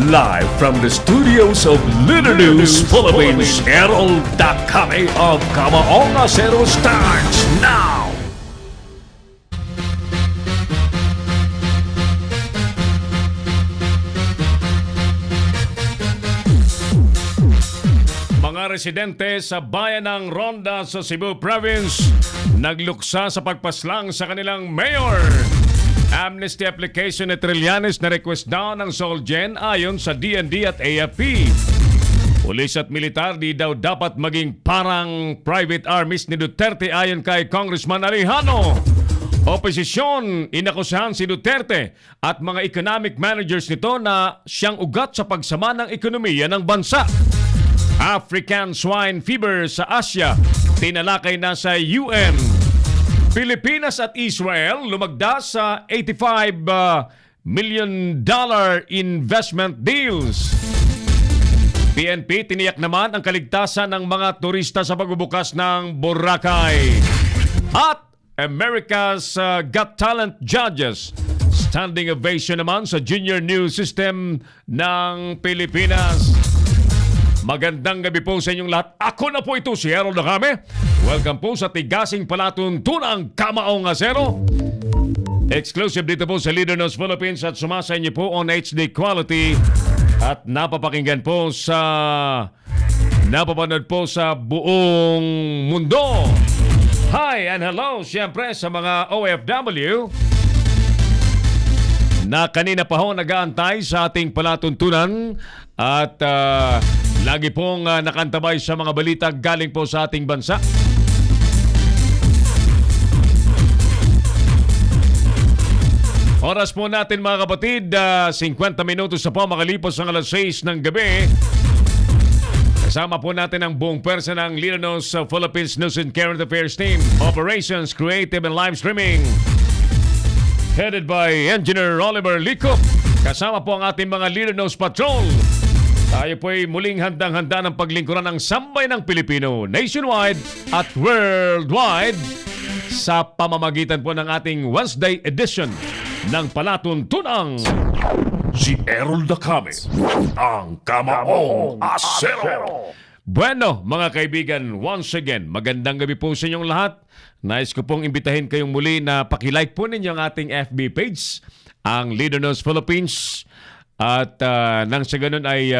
Live from the studios of Little News Philippines, Errol Dakame of Kamaonga Zero starts now! Mga residente sa bayan ng Ronda sa Cebu Province nagluksa sa pagpaslang sa kanilang mayor. Amnesty application ni Trillanes na request daw ng Solgen ayon sa DND at AFP. Pulis at militar di daw dapat maging parang private armies ni Duterte ayon kay Congressman Alejano. Oposisyon, inakusahan si Duterte at mga economic managers nito na siyang ugat sa pagsama ng ekonomiya ng bansa. African swine fever sa Asia, tinalakay na sa UN. Pilipinas at Israel lumagda sa $85 million investment deals. PNP tiniyak naman ang kaligtasan ng mga turista sa pagbubukas ng Boracay. At America's Got Talent judges, standing ovation naman sa Junior News System ng Pilipinas. Magandang gabi po sa inyong lahat. Ako na po ito si Errol Dakame. Welcome po sa tigasing palatuntunang Kamaonga Zero. Exclusive dito po sa Leader News Philippines at sumasa inyo po on HD quality at napapakinggan po napapanood po sa buong mundo. Hi and hello siyempre sa mga OFW na kanina pa ho nag-aantay sa ating palatuntunan at lagi pong nakantabay sa mga balita galing po sa ating bansa. Oras po natin mga kapatid, 50 minutos na po makalipas ang alas 6 ng gabi. Kasama po natin ang buong pwersa ng Leader News Philippines News and Current Affairs Team. Operations, Creative and Live Streaming. Headed by Engineer Oliver Licop. Kasama po ang ating mga Leader News Patrol. Tayo po ay muling handang-handa ng paglingkuran ng sambay ng Pilipino nationwide at worldwide sa pamamagitan po ng ating Wednesday edition ng Palatuntunang si Errol Dakame, ang Kamaonga Zero. Bueno, mga kaibigan, once again, magandang gabi po sa inyong lahat. Nais ko pong imbitahin kayong muli na pakilike po ninyo ang ating FB page, ang Leader News Philippines. At nang sa ganun ay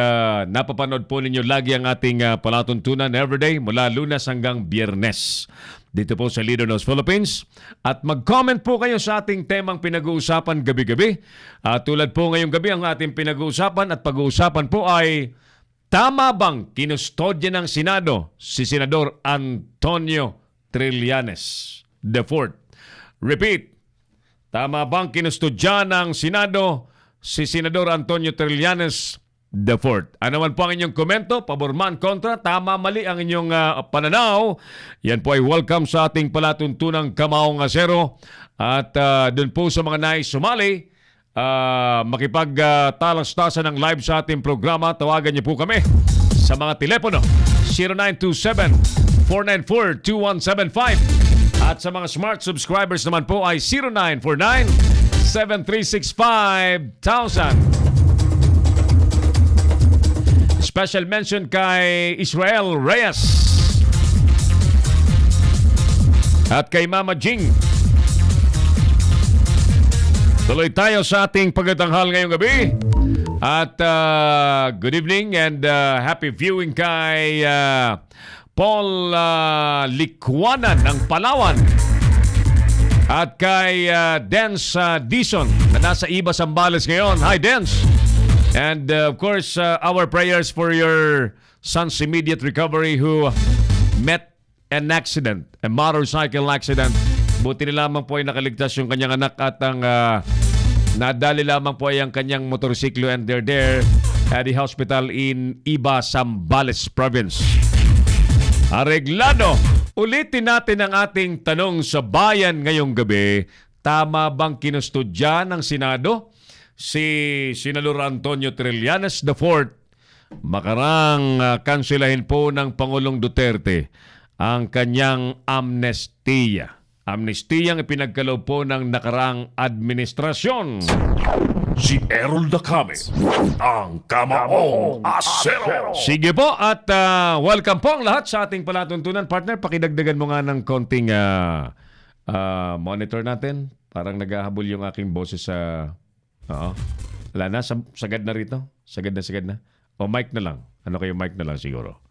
napapanood po ninyo lagi ang ating palatuntunan everyday mula Lunes hanggang Biyernes dito po sa Leader News Philippines. At mag-comment po kayo sa ating temang pinag-uusapan gabi-gabi. Tulad po ngayong gabi ang ating pinag-uusapan at pag-uusapan po ay tama bang kinustodya ng Senado si Senador Antonio Trillanes IV? Repeat, tama bang kinustodya ng Senado si Senador Antonio Trillanes IV? Ano man po ang inyong komento, pabor man, kontra, tama, mali ang inyong pananaw, yan po ay welcome sa ating palatuntunang Kamaonga Zero. At doon po sa mga nais sumali, makipagtalastasan ng live sa ating programa, tawagan niyo po kami sa mga telepono 0927-494-2175 at sa mga smart subscribers naman po ay 0949-7365-1000. Special mention kay Israel Reyes at kay Mama Jing. Tuloy tayo sa ating pagtatanghal ngayong gabi. At good evening and happy viewing kay Paul Likwanan ng Palawan. At kay Dance Dison na nasa Iba Zambales ngayon. Hi Dance! And of course, our prayers for your son's immediate recovery who met an accident, a motorcycle accident. Buti na lamang po ay nakaligtas yung kanyang anak at ang nadali lamang po ay ang kanyang motorsiklo and they're there at the hospital in Iba Zambales Province. Areglado! Ulitin natin ang ating tanong sa bayan ngayong gabi. Tama bang kinustudya ng Senado si Senador Antonio Trillanes IV? Makarang kansilahin po ng Pangulong Duterte ang kanyang amnestiya. amnestiyang ipinagkaloob po ng nakaraang administrasyon. Si Errol Dacame, ang Kamaong Asero. Sige po at welcome po ang lahat sa ating palatuntunan. Partner, pakidagdagan mo nga ng konting monitor natin. Parang naghahabol yung aking boses sa... wala na, sagad na rito. Sagad na. O mic na lang. Ano kayo, mic na lang siguro.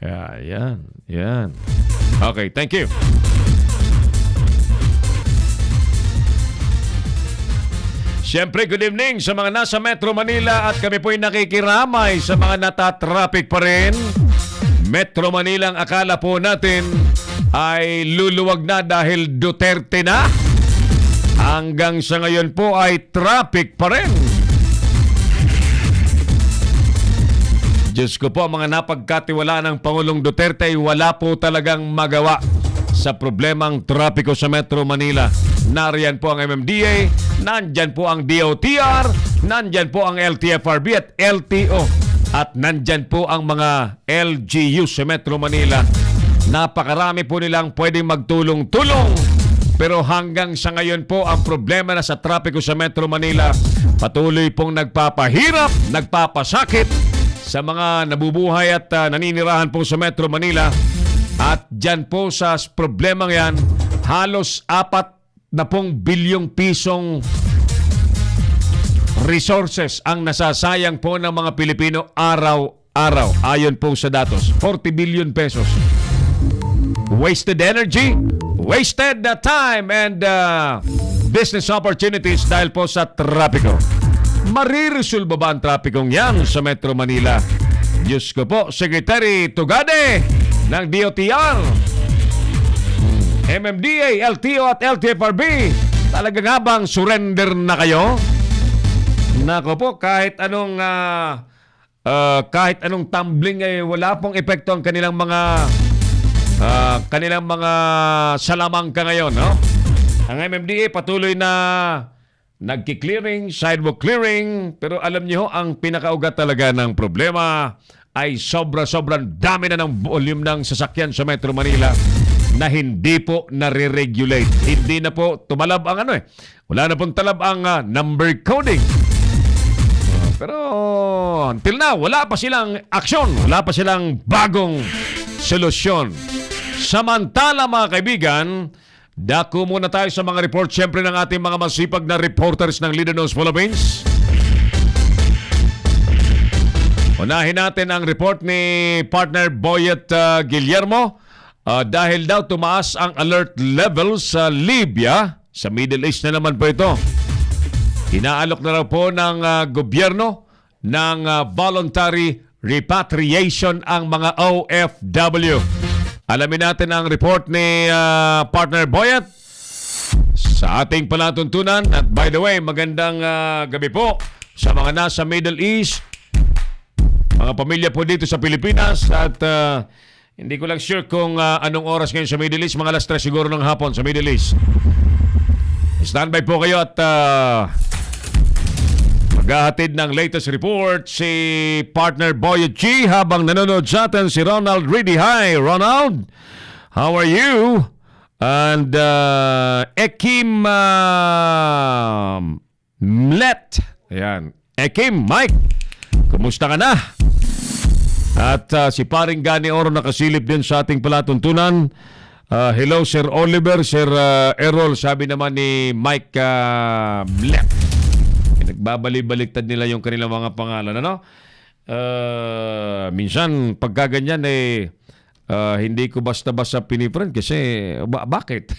Yan. Okay, thank you. Siyempre, good evening sa mga nasa Metro Manila at kami po'y nakikiramay sa mga natatraffic pa rin. Metro Manila ang akala po natin ay luluwag na dahil Duterte na. Hanggang sa ngayon po ay traffic pa rin. Diyos ko po, mga napagkatiwala ng Pangulong Duterte ay wala po talagang magawa sa problemang trapiko sa Metro Manila. Nariyan po ang MMDA, nandyan po ang DOTR, nandyan po ang LTFRB at LTO, at nandyan po ang mga LGU sa Metro Manila. Napakarami po nilang pwedeng magtulong-tulong. Pero hanggang sa ngayon po, ang problema na sa trapiko sa Metro Manila, patuloy pong nagpapahirap, nagpapasakit sa mga nabubuhay at naninirahan po sa Metro Manila. At dyan po sa problemang yan, halos 4 bilyong pisong resources ang nasasayang po ng mga Pilipino araw-araw. Ayon po sa datos, 40 billion pesos. Wasted energy, wasted time and business opportunities dahil po sa trapiko. Mariresolba ba ang trapikong yan sa Metro Manila? Diyos ko po, Secretary Tugade ng DOTR, MMDA, LTO at LTFRB, talaga nga bang surrender na kayo? Nako po, kahit anong tumbling ay wala pong epekto ang kanilang mga salamangka ngayon, no? Ang MMDA patuloy na nagki-clearing, sidewalk clearing, pero alam niyo ang pinakaugat talaga ng problema ay sobrang dami na ng volume ng sasakyan sa Metro Manila na hindi po nare-regulate. Hindi na po tumalab ang wala na pong talab ang number coding. Pero until now, wala pa silang aksyon, wala pa silang bagong solusyon. Samantala mga kaibigan, dako muna tayo sa mga report siyempre ng ating mga masipag na reporters ng Leader News Philippines. Unahin natin ang report ni partner Boyet Guillermo dahil daw tumaas ang alert level sa Libya. Sa Middle East na naman po ito. Inaalok na raw po ng gobyerno ng voluntary repatriation ang mga OFW. Alamin natin ang report ni partner Boyet sa ating palatuntunan. At by the way, magandang gabi po sa mga nasa Middle East, mga pamilya po dito sa Pilipinas. At hindi ko lang sure kung anong oras ngayon sa Middle East. Mga alas 3 siguro ng hapon sa Middle East. Standby po kayo at maghahatid ng latest report si partner Boyet G habang nanonood sa atin si Ronald Reedy. Hi Ronald, how are you? And Ekim Mlet, ayan, Ekim Mike, kumusta ka na? At si paring Gani Oro nakasilip din sa ating palatuntunan. Hello Sir Oliver, Sir Errol, sabi naman ni Mike Mlet. Nagbabalik-baliktad nila yung kanilang mga pangalan, ano? Minsan pagkaganyan hindi ko basta-basta pinifriend kasi bakit?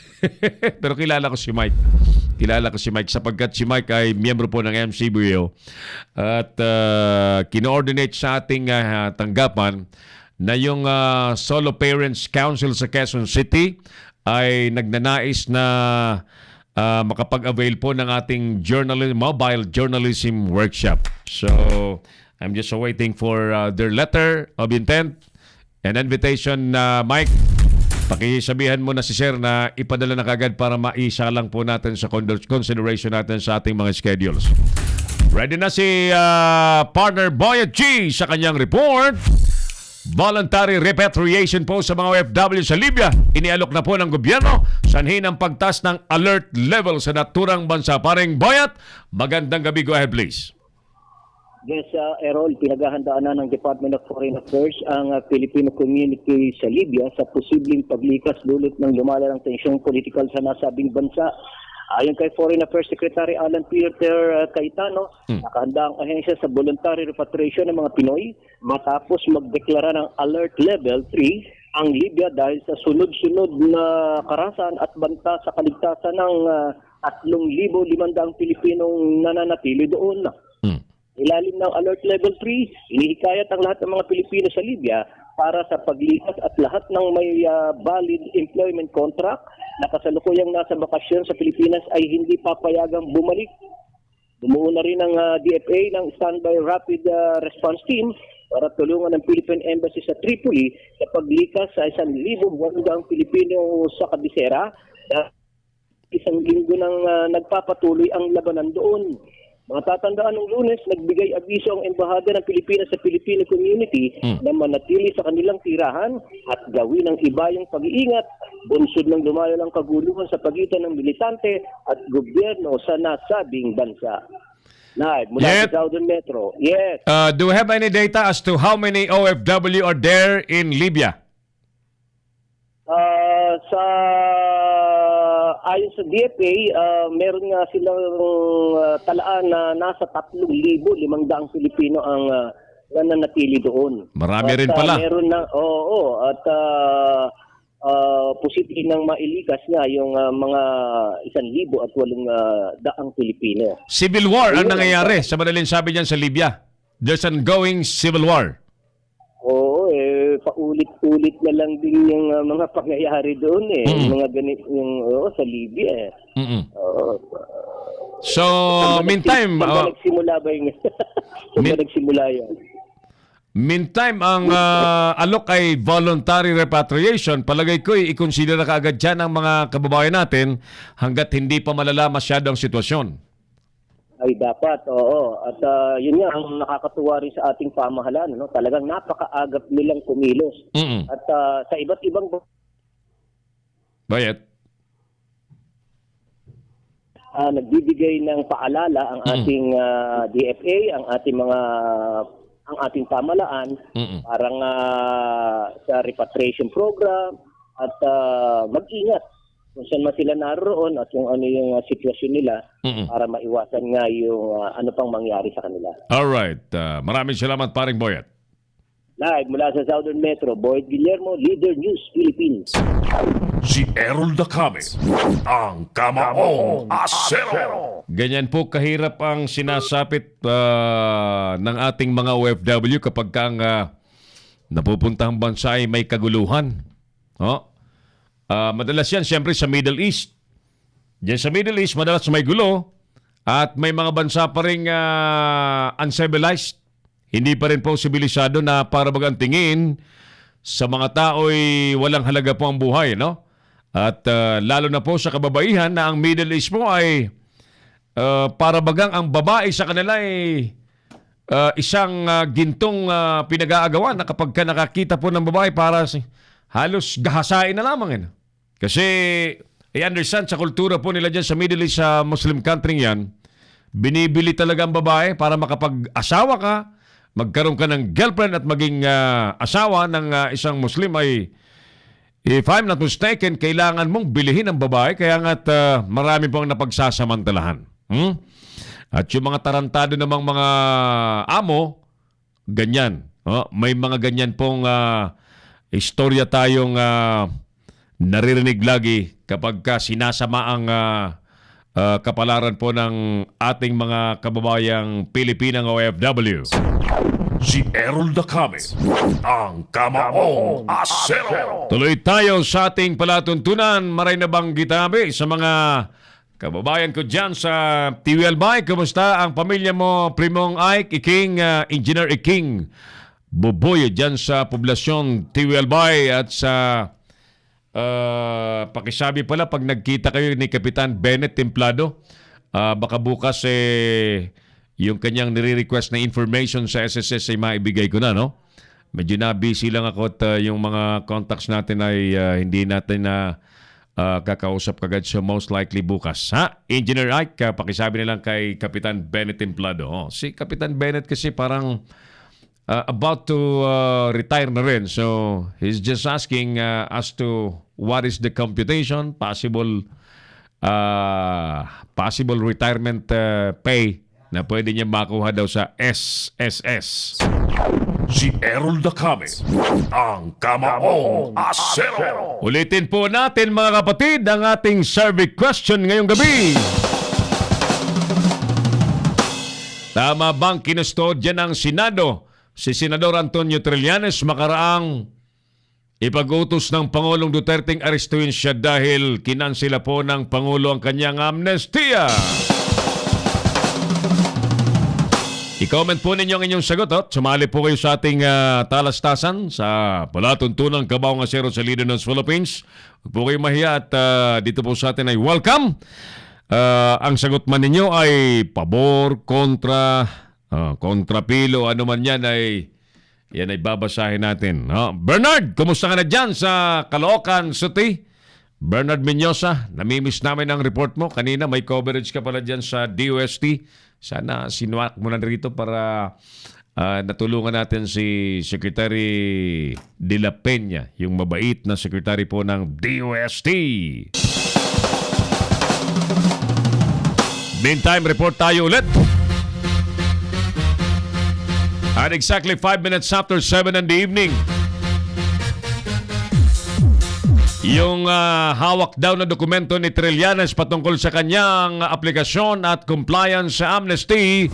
Pero kilala ko si Mike. Sapagkat si Mike ay miyembro po ng MCBO at kino-ordinate sa ating tanggapan na yung Solo Parents Council sa Quezon City ay nagnanais na makapag-avail po ng ating mobile journalism workshop. So, I'm just waiting for their letter of intent and invitation. Mike, pakisabihan mo na si Sir na ipadala na kagad para maisa lang po natin sa consideration natin sa ating mga schedules. Ready na si partner Boyet G sa kanyang report. voluntary repatriation po sa mga OFW sa Libya. Inialok na po ng gobyerno sanhin ang pagtaas ng alert level sa naturang bansa. Paring Boyat, magandang gabi. Go ahead, please. Yes, Errol, pinaghahandaan na ng Department of Foreign Affairs ang Filipino community sa Libya sa posibleng paglikas dulot ng lumalalang tensyong politikal sa nasabing bansa. Ayon kay Foreign Affairs Secretary Alan Peter Cayetano, nakahanda ang ahensya sa voluntary repatriation ng mga Pinoy matapos magdeklara ng Alert Level 3 ang Libya dahil sa sunod-sunod na karahasan at banta sa kaligtasan ng 3,500 Pilipinong nananatili doon. Ilalim ng Alert Level 3, inihikayat ang lahat ng mga Pilipino sa Libya para sa paglikas at lahat ng may valid employment contract na kasalukuyang nasa bakasyon sa Pilipinas ay hindi papayagang bumalik. Bumuo na rin ang DFA ng Standby Rapid Response Team para tulungan ng Philippine Embassy sa Tripoli sa paglikas sa 1,100 Pilipino sa Kabisera. Isang linggo nang nagpapatuloy ang labanan doon. Matatandaan ng Lunes, nagbigay abiso ang Embahada ng Pilipinas sa Filipino community na manatili sa kanilang tirahan at gawin ang iba yung pag-iingat, bunsod ng lumalalang kaguluhan sa pagitan ng militante at gobyerno sa nasabing bansa. Mula sa Southern Metro. Yes. Do we have any data as to how many OFW are there in Libya? Ayon sa DFA, meron nga silang talaan na nasa 3,500 Pilipino ang nananatili doon. Marami rin pala. Meron na, posible nang mailikas nga yung mga 1,800 Pilipino. Civil war ang nangyayari sa madaling sabi niyan sa Libya. There's an ongoing civil war. Oo, paulit-ulit na lang din yung mga pangyayari doon mga ganit yung sa Libya So, meantime, nagsimula ba yung nagsimula yan? Meantime, ang alok ay voluntary repatriation. Palagay ko, i-consider na kaagad dyan ang mga kababayan natin hanggat hindi pa malala masyado ang sitwasyon. Ay dapat, oo. At yun nga ang nakakatuwa rin sa ating pamahalaan. No? Talagang napakaagap nilang kumilos. At sa iba't ibang... Bayat? Nagbibigay ng paalala ang ating DFA, ang ating pamahalaan, parang sa repatriation program at mag-ingat kung saan man sila naroon at kung ano yung sitwasyon nila para maiwasan nga yung ano pang mangyari sa kanila. Alright. Maraming salamat, paring Boyat. Live mula sa Southern Metro, Boyd Guillermo, Leader News, Philippines. Si Errol Dacame, ang Kamaong Asero. Ganyan po kahirap ang sinasapit ng ating mga OFW kapag ang napupuntahang bansa ay may kaguluhan. Madalas yan siyempre sa Middle East. Diyan sa Middle East, madalas may gulo at may mga bansa pa rin uncivilized. Hindi pa rin po sibilisado na para bagang tingin sa mga tao'y walang halaga po ang buhay, no? At lalo na po sa kababaihan na ang Middle East po ay para bagang ang babae sa kanila ay isang gintong pinag-aagawan na kapag ka nakakita po ng babae para halos gahasain na lamang. Kasi I understand sa kultura po nila dyan sa Middle East, sa Muslim country yan, binibili talaga ang babae para makapag-asawa ka, magkaroon ka ng girlfriend at maging asawa ng isang Muslim ay, if I'm not mistaken, kailangan mong bilihin ang babae. Kaya nga't marami pong napagsasamantalahan. At yung mga tarantado namang mga amo, ganyan. May mga ganyan pong istorya tayong naririnig lagi kapag sinasama ang kapalaran po ng ating mga kababayang Pilipinang OFW. Si Errol Dacame, ang Kamaong Asero. Tuloy tayo sa ating palatuntunan. Maray na bang gitabi sa mga kababayan ko dyan sa TWLBay? Kumusta ang pamilya mo, Primong Ike, Iking, Engineer Iking Buboy dyan sa poblasyon TWLBay at sa pakisabi pala pag nagkita kayo ni Kapitan Bennett Templado, baka bukas yung kanyang nire-request na information sa SSS ay maibigay ko na, no? medyo na busy lang ako at yung mga contacts natin ay hindi natin na kakausap kagad, so most likely bukas. Ha? Engineer Ike, pakisabi na lang kay Kapitan Bennett Templado. Oh, si Kapitan Bennett kasi parang about to retire na rin. So, he's just asking as to what is the computation, possible retirement pay na pwede niya makuha daw sa SSS. Si Errol Dacame, ang Kamaong Asero. Ulitin po natin mga kapatid ang ating survey question ngayong gabi. Tama bang kinustodya ng Senado si Senador Antonio Trillanes makaraang ipag-utos ng Pangulong Duterte arestuhin siya dahil kinansela po ng Pangulo ang kanyang amnestiya? I-comment po ninyo ang inyong sagot. Sumali po kayo sa ating talastasan sa palatuntunang Kamaong Asero sa Leader ng Philippines. Huwag po kayo mahiya at dito po sa atin ay welcome. Ang sagot man ninyo ay pabor, kontra, kontrapilo, ano man yan ay babasahin natin. Bernard, kumusta ka na dyan sa Caloocan City? Bernard Mendoza, namimiss namin ang report mo. Kanina may coverage ka pala dyan sa DOST. Sana sinuwak mo na rito para natulungan natin si Secretary De La Peña, yung mabait na secretary po ng DOST. Meantime, report tayo ulit. At exactly 5 minutes after 7 in the evening, yung hawak daw na dokumento ni Trillanes patungkol sa kanyang aplikasyon at compliance sa amnesty,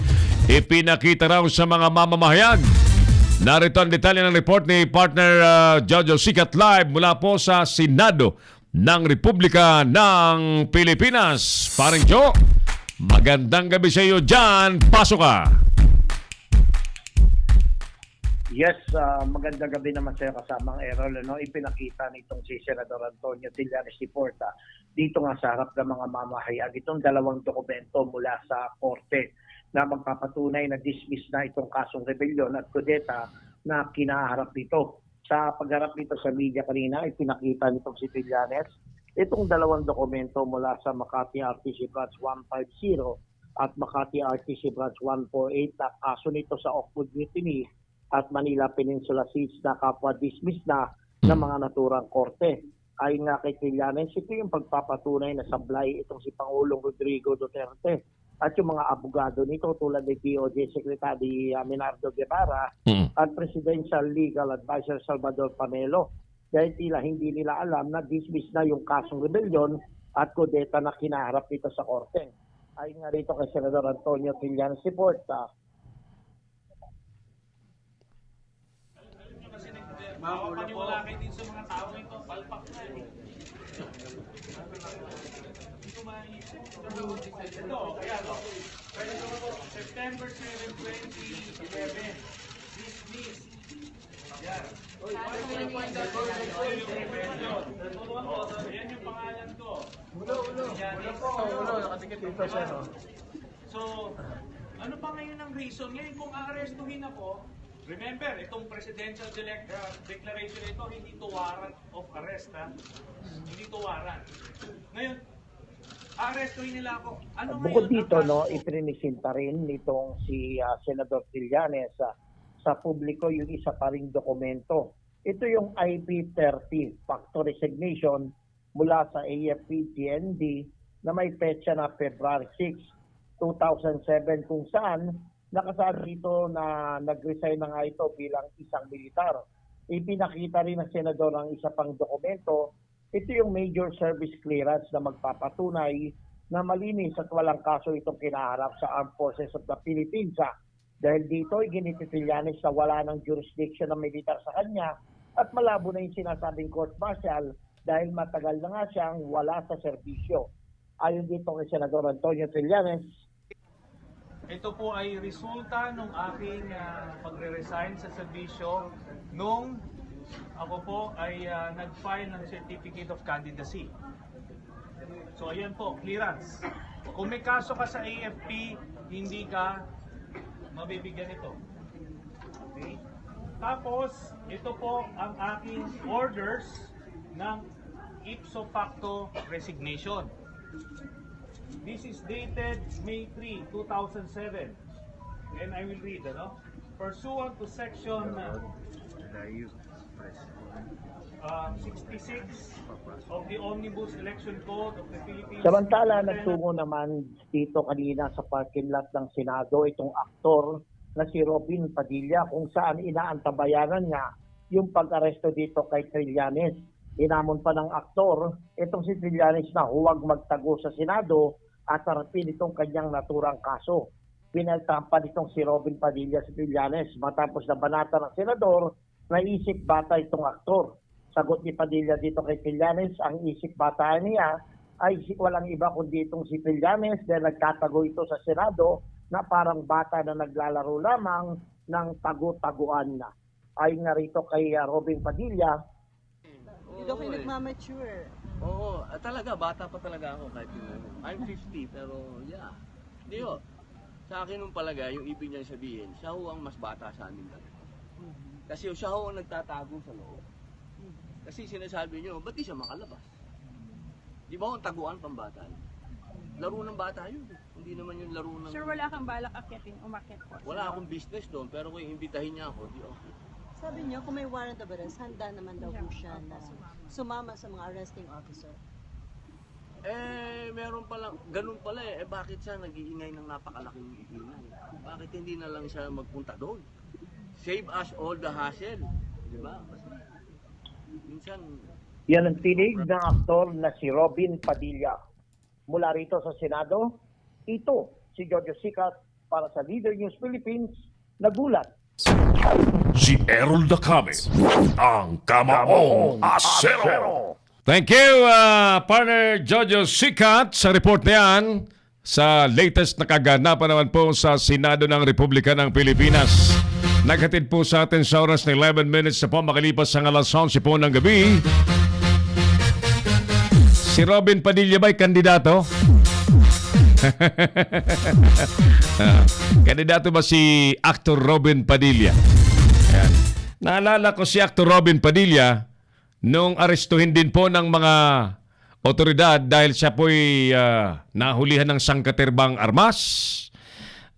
ipinakita raw sa mga mamamahayag. Narito ang detalye ng report ni partner Jojo Sikat Live mula po sa Senado ng Republika ng Pilipinas. Paring Jo, magandang gabi sa iyo dyan. Pasok ka. Yes, magandang gabi naman sa kasamang Errol. Ipinakita nitong si Senador Antonio Trillanes Porta dito nga sa harap ng mga mamahayag itong dalawang dokumento mula sa korte na magpapatunay na dismiss na itong kasong rebellion at kudeta na kinaharap nito. Sa pagharap nito sa media kanina, ipinakita nitong si Trillanes itong dalawang dokumento mula sa Makati RTC Branch 150 at Makati RTC Branch 148 na kaso nito sa Oakwood Mutiny at Manila Peninsula Siege na kapwa dismiss na ng mga naturang korte. Ayon nga kay Trillanes, ito yung pagpapatunay na sablay itong si Pangulong Rodrigo Duterte at yung mga abogado nito tulad ni DOJ Secretary Menardo Guevara at Presidential Legal Advisor Salvador Pamelo. Dahil hindi nila alam na dismiss na yung kasong rebellion at kudeta na kinaharap nito sa korte. Ayon nga rito kay Senador Antonio Trillanes Porta, makapaniwala kayo din sa mga tao ito, palpak na eh. Ito maisip. Ito, kaya ito. September 7, 2011. Dismiss. Yan. Yan yung pangalan ko. Ulo. Nakatikit dito siya, no? So, ano pa ngayon ang reason? Ngayon kung aarestuhin ako, remember, itong presidential declaration ito, hindi to warrant of arrest, ha? Hindi to warrant. Ngayon, arrestuhin nila ako. Ano bukod ngayon, dito, iprinisinta rin nitong si Senador Trillanes sa publiko yung isa pa ring dokumento. Ito yung IP30, factor resignation mula sa AFP-CND na may petsa na February 6, 2007 kung saan nakasaad dito na nag-resign na nga ito bilang isang militar. Ipinakita rin ng senador ng isa pang dokumento. Ito yung major service clearance na magpapatunay na malinis at walang kaso itong kinaharap sa Armed Forces of the Philippines. Dahil dito, ginititillanes na wala ng jurisdiction ng militar sa kanya at malabo na yung sinasabing court martial dahil matagal na nga siyang wala sa serbisyo. Ayon dito kay Senador Antonio Trillanes, ito po ay resulta ng aking pagre-resign sa serbisyo nung ako po ay nag-file ng Certificate of Candidacy. So ayan po, clearance. Kung may kaso ka sa AFP, hindi ka mabibigyan ito. Okay? Tapos, ito po ang aking orders ng ipso facto resignation. This is dated May 3, 2007. And I will read, Pursuant to section 66 of the Omnibus Election Code of the Philippines. Samantala, nagtungo naman dito kanina sa parking lot ng Senado itong aktor na si Robin Padilla kung saan inaantabayanan niya yung pag-aresto dito kay Trillanes. Inamon pa ng aktor itong si Trillanes na huwag magtago sa Senado at harapin itong kanyang naturang kaso. Pinaltahan pa nitong si Robin Padilla si Trillanes matapos na banata ng senador na isip bata itong aktor. Sagot ni Padilla dito kay Trillanes, ang isip bata niya ay walang iba kundi itong si Trillanes dahil nagtatago ito sa Senado na parang bata na naglalaro lamang ng tago-taguan na. Ayon nga rito kay Robin Padilla, Hindi daw kayo nagmamature. Oo, talaga, bata pa talaga ako kahit yun. I'm 50, pero yeah. Hindi ho. Sa akin nung palagay, yung ibig niya sabihin, siya ho ang mas bata sa amin. Kasi siya ho ang nagtatago sa loob. Kasi sinasabi niyo, ba't di siya makalabas? Di ba ho ang taguan pang bata? Laro ng bata yun. Hindi naman yung laro ng... Sure, wala kang balak umakyat po. Wala akong business doon, pero kung imbitahin niya ako, di okay. Sabi niyo, kung may warrant of arrest, handa naman daw po siya na sumama sa mga arresting officer. Meron palang, ganun pala bakit siya nag-iingay ng napakalaking ingay? Bakit hindi na lang siya magpunta doon? Save us all the hassle. Di ba? Minsan, yan ang tinig ng aktor na si Robin Padilla. Mula rito sa Senado, ito si Jojo Sikat para sa Leader News Philippines, nagulat. Si Errol Dacame, ang Kamaong Asero. Thank you, partner Jojo Sikat sa report na yan sa latest na kaganapan naman po sa Senado ng Republika ng Pilipinas. Naghatid po sa atin sa oras na 11 minutes na po makalipas ang alas 11 po ng gabi. Si Robin Padilla ba'y kandidato? Kandidato ba si Actor Robin Padilla? Ayan. Naalala ko si Actor Robin Padilla nung arestuhin din po ng mga otoridad dahil siya po'y nahulihan ng sangkaterbang armas.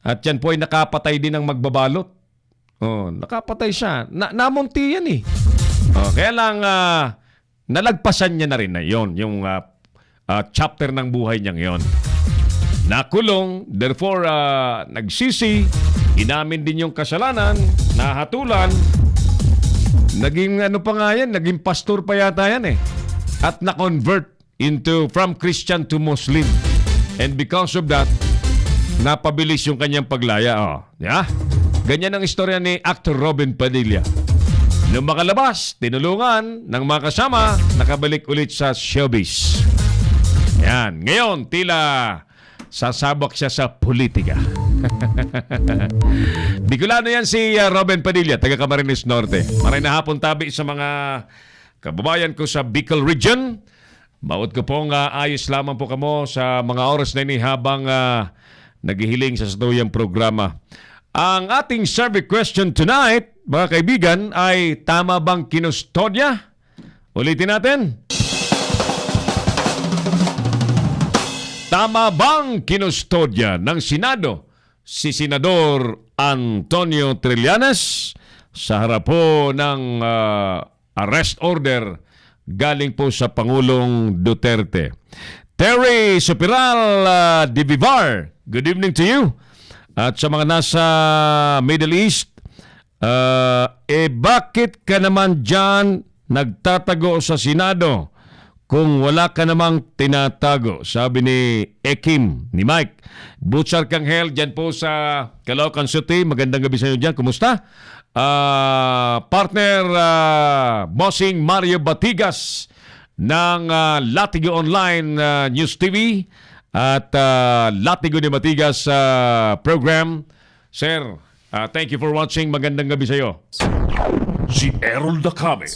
At yan po'y nakapatay din ng magbabalot. Oh, nakapatay siya. Namunti yan eh. Oh, kaya lang nalagpasan niya na rin na yon yung chapter ng buhay niyang yon. Nakulong, therefore nagsisi, inamin din yung kasalanan, nahatulan. Naging ano pa nga yan, naging pastor pa yata yan eh. At na-convert from Christian to Muslim. And because of that, napabilis yung kanyang paglaya. Oh, yeah? Ganyan ang istorya ni Actor Robin Padilla. Nung makalabas, tinulungan ng mga kasama, nakabalik ulit sa showbiz. Yan. Ngayon, tila sasabak siya sa politika. Bicolano yan si Robin Padilla, taga Camarines Norte. Maray na hapon tabi sa mga kababayan ko sa Bicol Region. Maud ko pong ayos lamang po kamo sa mga oras na ini habang naghihiling sa satuyang programa. Ang ating survey question tonight, mga kaibigan, ay tama bang kinustodya? Ulitin natin. Tama bang kinustodya ng Senado si Senador Antonio Trillanes sa harap po ng arrest order galing po sa Pangulong Duterte? Terry Sopiral de Vivar, good evening to you. At sa mga nasa Middle East, bakit ka naman dyan nagtatago sa Senado kung wala ka namang tinatago? Sabi ni Ekim, ni Mike. Butchar Kanghel, dyan po sa Caloocan City. Magandang gabi sa inyo dyan. Kumusta? Partner Bossing Mario Batigas ng Latigo Online News TV at Latigo ni Batigas program. Sir, thank you for watching. Magandang gabi sa iyo. Si Errol Dacame,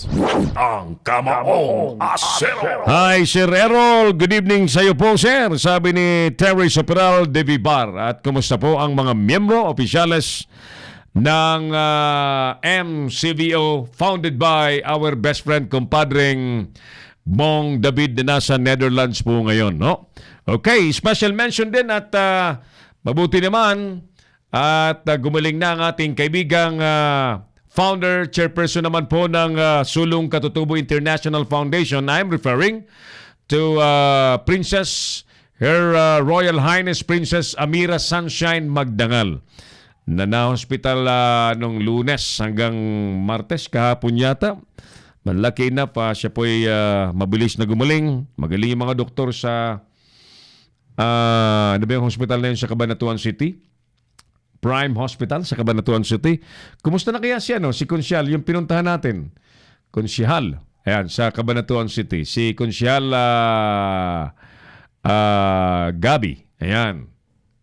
ang Kamaong Asero. Hi, Sir Errol. Good evening sa iyo po, sir. Sabi ni Terry Sopiral de Vivar. At kumusta po ang mga miyembro, opisyales ng MCVO founded by our best friend, kumpadring Bong David na nasa Netherlands po ngayon, no? Okay, special mention din at mabuti naman at gumaling na ang ating kaibigang founder, chairperson naman po ng Sulong Katutubo International Foundation. I'm referring to Princess, Her Royal Highness Princess Amira Sunshine Magdangal na na-hospital nung Lunes hanggang Martes kahapon yata. Malaki na pa siya po'y mabilis na gumaling. Magaling yung mga doktor sa ano ba yung hospital na yun sa Cabanatuan City? Prime Hospital sa Cabanatuan City. Kumusta na kaya siya, no? Si Konsyal, yung pinuntahan natin. Konsyal. Ayan, sa Cabanatuan City. Si Konsyal Gabi. Ayan.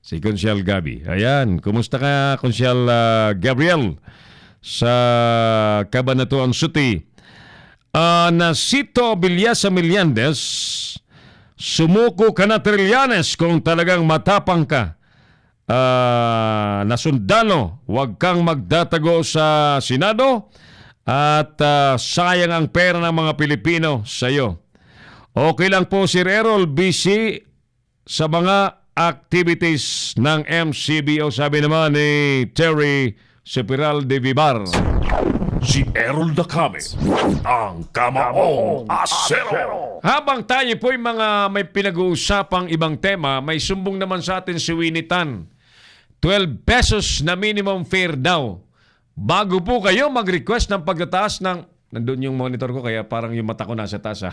Si Konsyal Gabi. Ayan. Kumusta ka, Konsyal Gabriel? Sa Cabanatuan City. Nasito Bilyasa Milyandes, sumuko ka na Trillanes kung talagang matapang ka. Na sundalo, huwag kang magdatago sa Senado at sayang ang pera ng mga Pilipino sa iyo. Okay lang po, Sir Errol, busy sa mga activities ng MCBO, sabi naman ni Terry Sepiral de Vivar. Si Errol Dacame, ang Kamaong Asero. Habang tayo po'y mga may pinag-uusapang ibang tema, may sumbong naman sa atin si Winnie Tan. 12 pesos na minimum fare daw. Bago po kayo mag-request ng pagtataas ng... Nandun yung monitor ko kaya parang yung mata ko nasa taas.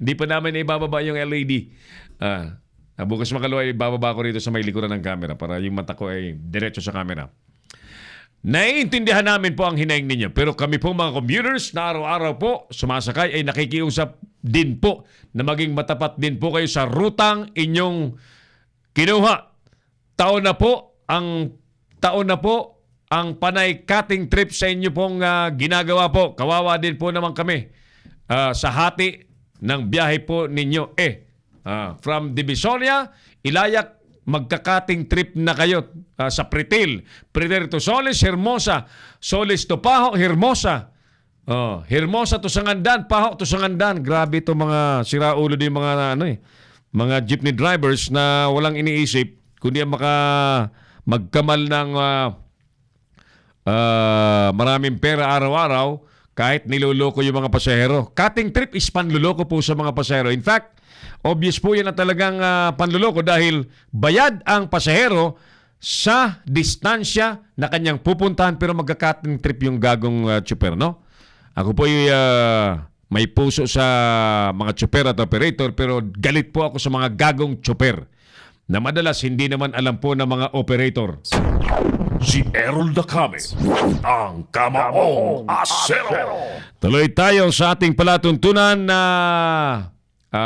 Hindi pa namin ibababa yung LED. Bukas makalawa ibababa ko rito sa may likuran ng camera para yung mata ko ay diretso sa camera. Naiintindihan namin po ang hinaing ninyo. Pero kami po mga commuters na araw-araw po sumasakay ay nakikiusap din po na maging matapat din po kayo sa rutang inyong kinuha. Taon na po ang panay cutting trip sa inyo pong ginagawa po. Kawawa din po naman kami sa hati ng biyahe po ninyo. From Divisoria, Ilayak, magka-cutting trip na kayo sa Pretil. Pretil to Solis, Hermosa. Solis to Paho, Hermosa. Hermosa to Sangandan, Paho to Sangandan. Grabe to mga siraulo din mga mga jeepney drivers na walang iniisip kundi magkamal ng maraming pera araw-araw kahit niloloko yung mga pasahero. Cutting trip is panluloko po sa mga pasahero. In fact, obvious po yan na talagang panluloko dahil bayad ang pasahero sa distansya na kanyang pupuntahan pero magka-cutting trip yung gagong tsuper, no? Ako po may puso sa mga tsuper at operator pero galit po ako sa mga gagong tsuper na madalas hindi naman alam po ng mga operator. Si Errol Dacame, ang Kamaong Asero. Tuloy tayo sa ating palatuntunan na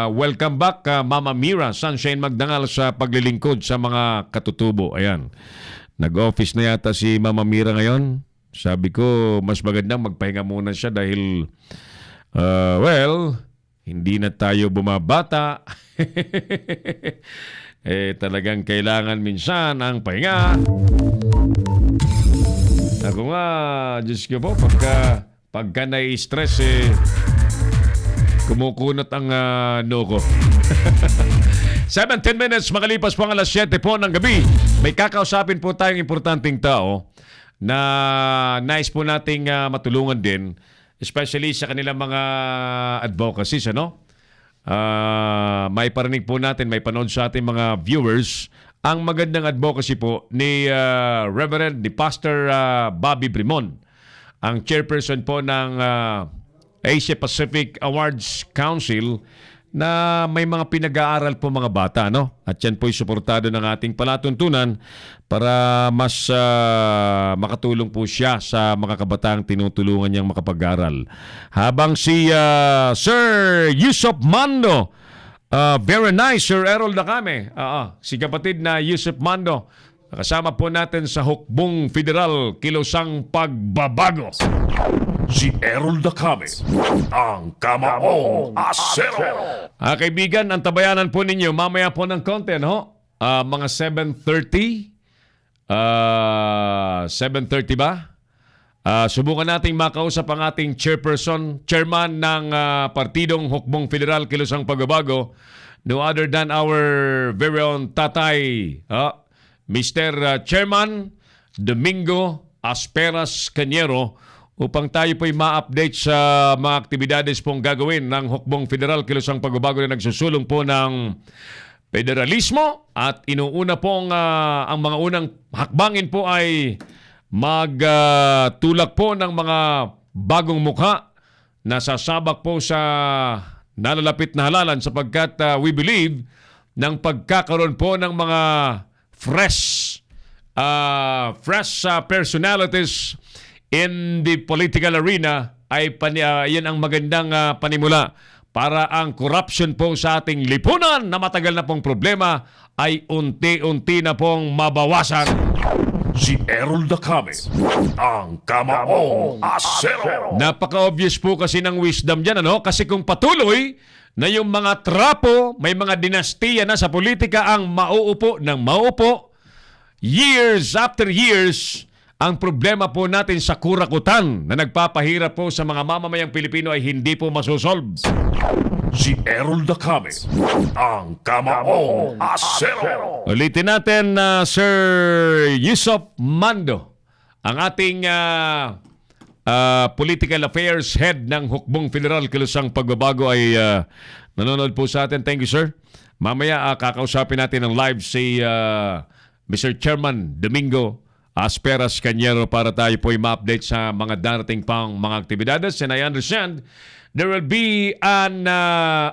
welcome back Mama Mira Sunshine Magdangal sa paglilingkod sa mga katutubo. Ayan. Nag-office na yata si Mama Mira ngayon. Sabi ko, mas magandang magpahinga muna siya dahil hindi na tayo bumabata. Talagang kailangan minsan ang pahinga. Ako nga, Diyos ko po, pagka nai-stress, kumukunot ang noo ko. 7-10 minutes, makalipas po ang alas 7 po ng gabi. May kakausapin po tayong importanteng tao na nais po nating matulungan din, especially sa kanilang mga advocacies, ano? May parinig po natin, may panood sa ating mga viewers ang magandang advocacy po ni Reverend, ni Pastor Bobby Brimon, ang chairperson po ng Asia Pacific Awards Council na may mga pinag-aaral po mga bata, no? At yan po'y suportado ng ating palatuntunan para mas makatulong po siya sa mga kabataang tinutulungan niyang makapag-aral. Habang si Sir Yusop Mando, very nice, Sir Errol Dacame, si kapatid na Yusop Mando, kasama po natin sa Hukbong Federal Kilosang Pagbabago. Si Errol Dacame, ang Kamaong Asero. Kaibigan, ang tabayanan po ninyo mamaya po ng konti, no? Mga 7:30 7:30 ba? Subukan nating makausap ang ating chairman ng Partidong Hukbong Federal Kilusang Pagbabago, no other than our very own tatay, Mr. Chairman Domingo Asperas Cañero, upang tayo po'y ma-update sa mga aktibidades pong gagawin ng Hukbong Federal Kilusang Pagbabago na nagsusulong po ng federalismo, at inuuna pong ang mga unang hakbangin po ay magtulak po ng mga bagong mukha na sasabak po sa nalalapit na halalan, sapagkat we believe ng pagkakaroon po ng mga fresh personalities in the political arena ay yan ang magandang panimula para ang corruption po sa ating lipunan na matagal na pong problema ay unti-unti na pong mabawasan. Si Errol Dacame, ang Kamaong Asero. Napaka-obvious po kasi ng wisdom dyan, ano? Kasi kung patuloy na yung mga trapo, may mga dinastiya na sa politika ang mauupo ng mauupo, years after years, ang problema po natin sa kurakutan na nagpapahirap po sa mga mamamayang Pilipino ay hindi po masusolve. Si Errol Dacame, ang Kamaong Asero. Ulitin natin, Sir Yusop Mando, ang ating political affairs head ng Hukbong Federal Kilusang Pagbabago ay nanonood po sa atin. Thank you, sir. Mamaya kakausapin natin ng live si Mr. Chairman Domingo Asperas Cañero para tayo po'y ma-update sa mga darating pang mga aktibidades. And I understand there will be an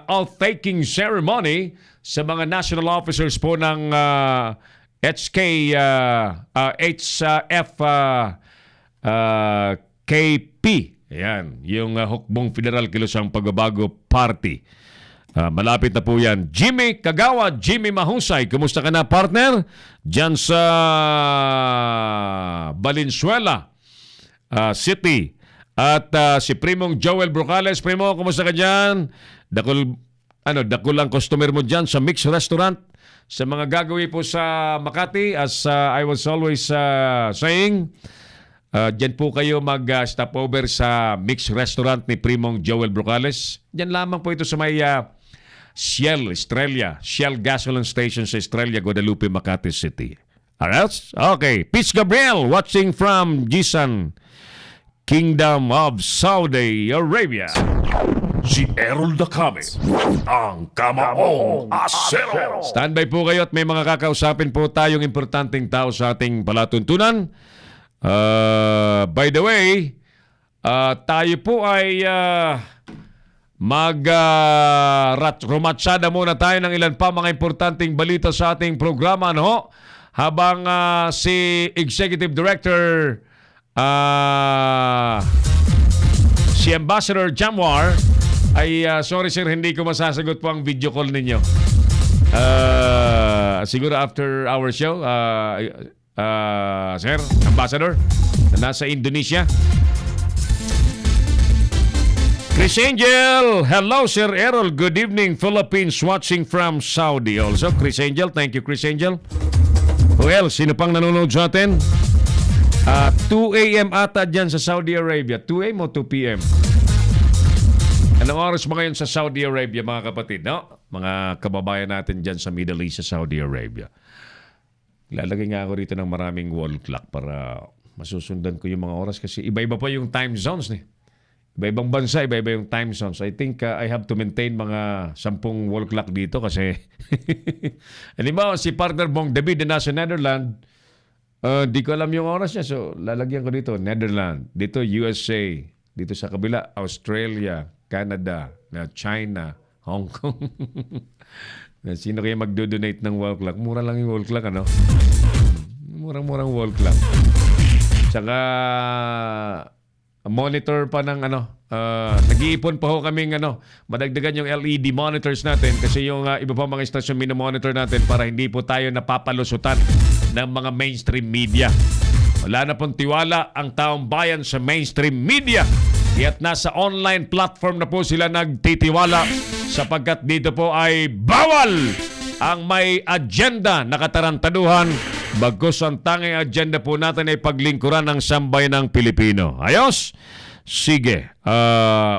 oath-taking ceremony sa mga national officers po ng HFKP. Ayan, yung Hukbong Federal Kilusang Pagbabago Party. Malapit na po yan. Jimmy Kagawa, Jimmy Mahusay, kumusta ka na, partner? Diyan sa Valenzuela City. At si Primong Joel Brocales. Primo, kumusta ka dyan? Dakul ang customer mo dyan sa Mix Restaurant. Sa mga gagawin po sa Makati, as I was always saying, dyan po kayo mag-stop over sa Mix Restaurant ni Primong Joel Brocales. Dyan lamang po ito sa may Shell Gasoline Station sa Estrella, Guadalupe, Makati City. Alright? Okay. Peace Gabriel, watching from Jisan, Kingdom of Saudi Arabia. Si Errol Dacame, ang Kamaong Asero. Standby po kayo at may mga kakausapin po tayong importanteng tao sa ating palatuntunan. By the way, tayo po ay rumatsada muna tayo ng ilan pa mga importanteng balita sa ating programa, no? Habang si Executive Director si Ambassador Jamwar ay sorry sir, hindi ko masasagot po ang video call ninyo. Siguro after our show, Sir Ambassador, na nasa Indonesia. Chris Angel, hello Sir Errol, good evening Philippines, watching from Saudi also. Chris Angel, thank you Chris Angel. Who else? Sino pang nanonood sa atin? 2 a.m. ata dyan sa Saudi Arabia. 2 a.m. o 2 p.m.? Anong oras ba ngayon sa Saudi Arabia, mga kapatid? No? Mga kababayan natin dyan sa Middle East, sa Saudi Arabia. Lalagay nga ako rito ng maraming wall clock para masusundan ko yung mga oras kasi iba-iba pa yung time zones. Iba-ibang bansa, iba-iba yung time zones. I think I have to maintain mga 10 wall clock dito kasi halimbawa si partner Bong David na nasa Netherlands, di ko alam yung oras niya. So lalagyan ko dito Netherlands, dito USA, dito sa kabila Australia, Canada, China, Hong Kong. Sino kaya magdo-donate ng wall clock? Mura lang yung wall clock, ano? Murang-murang wall clock. Tsaka monitor pa ng nag-iipon pa ho kaming madagdagan yung LED monitors natin kasi yung iba pa mga istasyon minomonitor natin para hindi po tayo napapalusutan ng mga mainstream media. Wala na pong tiwala ang taong bayan sa mainstream media. Kaya't nasa online platform na po sila nagtitiwala sapagkat dito po ay bawal ang may agenda na katarantaduhan Bagkus ang tanging agenda po natin ay paglingkuran ng sambayanang Pilipino. Ayos? Sige.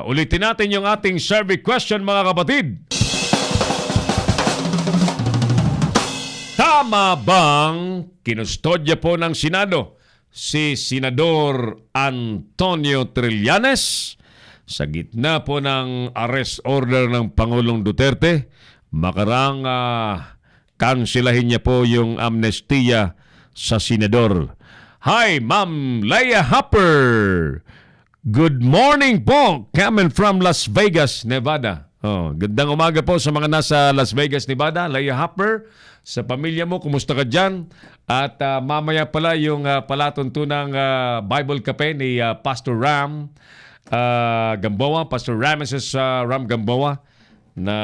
Ulitin natin yung ating survey question, mga kapatid. Tama bang kinustodya po ng Senado si Senador Antonio Trillanes sa gitna po ng arrest order ng Pangulong Duterte? Makarang kansilahin niya po yung amnestiya sa Senador. Hi, Ma'am Leia Hopper. Good morning po. Coming from Las Vegas, Nevada. Gandang umaga po sa mga nasa Las Vegas, Nevada. Leia Hopper, sa pamilya mo, kumusta ka dyan? At mamaya pala yung palatuntunang Bible Cafe ni Pastor Ram Gamboa, Pastor Ramesses Ram Gamboa, na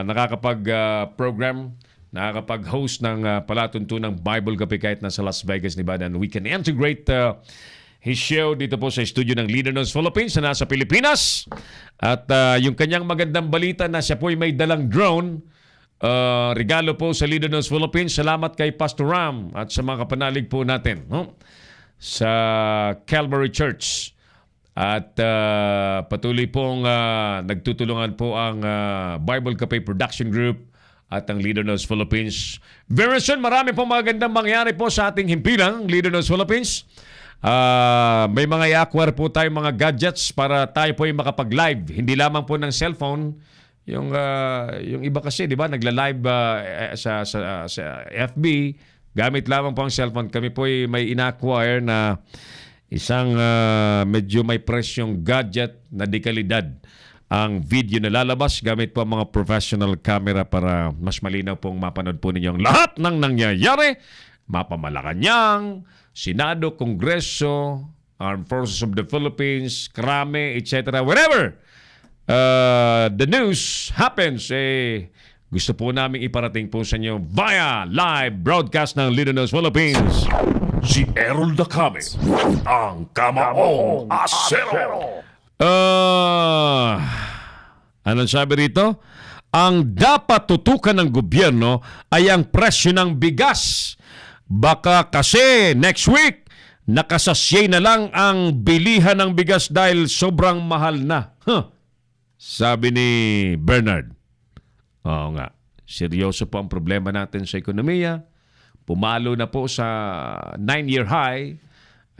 nakakapag-program, nakakapag-host ng palatuntunang Bible Cafe kahit nasa Las Vegas, Nevada. And we can integrate his show dito po sa studio ng Leader News Philippines na nasa Pilipinas. At yung kanyang magandang balita na siya po ay may dalang drone, regalo po sa Leader News Philippines. Salamat kay Pastor Ram at sa mga kapanalig po natin sa Calvary Church. At patuloy pong nagtutulungan po ang Bible Cafe Production Group at ang Leader News Philippines. Very soon, marami pong magandang mangyari po sa ating himpilang Leader News Philippines. May mga i-acquire po tayo mga gadgets para tayo po ay makapag-live. Hindi lamang po ng cellphone. Yung iba kasi, di ba, nagla-live sa FB, gamit lamang po ang cellphone. Kami po ay may ina-acquire na isang medyo may presyong gadget na di kalidad. Ang video na lalabas gamit po ang mga professional camera para mas malinaw pong mapanood po ninyo ang lahat ng nangyayari. Mapamalacanang, Senado, Kongreso, Armed Forces of the Philippines, Krame, etc. Wherever the news happens, gusto po namin iparating po sa inyo via live broadcast ng Leader News Philippines. Si Errol Dacame, ang Kamaong Asero. Anong sabi rito? Ang dapat tutukan ng gobyerno ay ang presyo ng bigas. Baka kasi next week, nakasasyay na lang ang bilihan ng bigas dahil sobrang mahal na. Sabi ni Bernard. Oo nga, seryoso po ang problema natin sa ekonomiya. Pumalo na po sa 9-year high.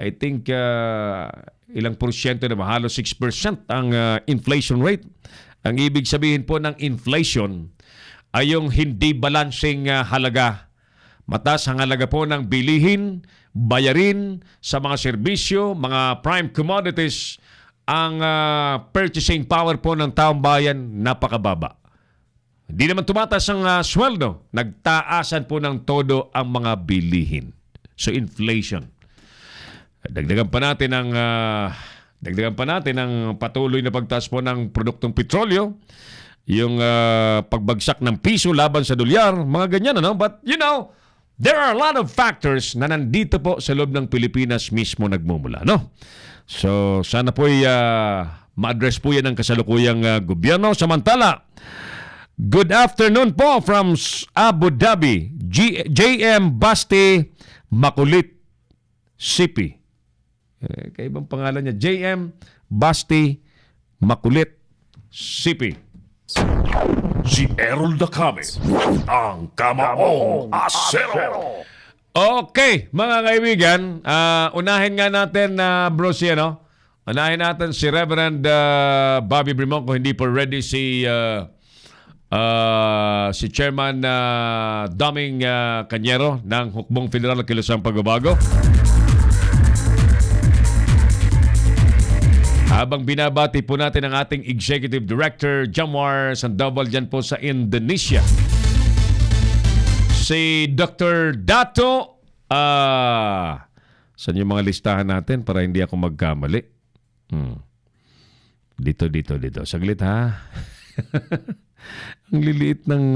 I think ilang porsyento na halos 6% ang inflation rate. Ang ibig sabihin po ng inflation ay yung hindi balancing halaga. Mataas ang halaga po ng bilihin, bayarin sa mga serbisyo, mga prime commodities. Ang purchasing power po ng taong bayan napakababa. Hindi naman tumataas ang sweldo. Nagtaasan po ng todo ang mga bilihin. So inflation. Dagdagan pa natin ang patuloy na pagtaas po ng produktong petrolyo, yung pagbagsak ng piso laban sa dolyar, mga ganyan, ano? But you know, there are a lot of factors na nandito po sa loob ng Pilipinas mismo nagmumula, no? So sana po ma-address po yan ng kasalukuyang gobyerno. Samantala, good afternoon po from Abu Dhabi, JM Basti Makulit Sipi. Kaibang pangalan niya, JM Basti Makulit Sipi. Si Errol Dacame, ang Kamaong Asero. Okay, mga kaibigan, unahin nga natin, bro, unahin natin si Reverend Bobby Brimon kung hindi po ready si Chairman Doming Cañero ng Hukbong Federal Kilusang Pagbabago. Habang binabati po natin ang ating Executive Director, Jamar Sandoval, dyan po sa Indonesia. Si Dr. Dato, saan yung mga listahan natin para hindi ako magkamali? Dito. Saglit, ha? Ang liliit ng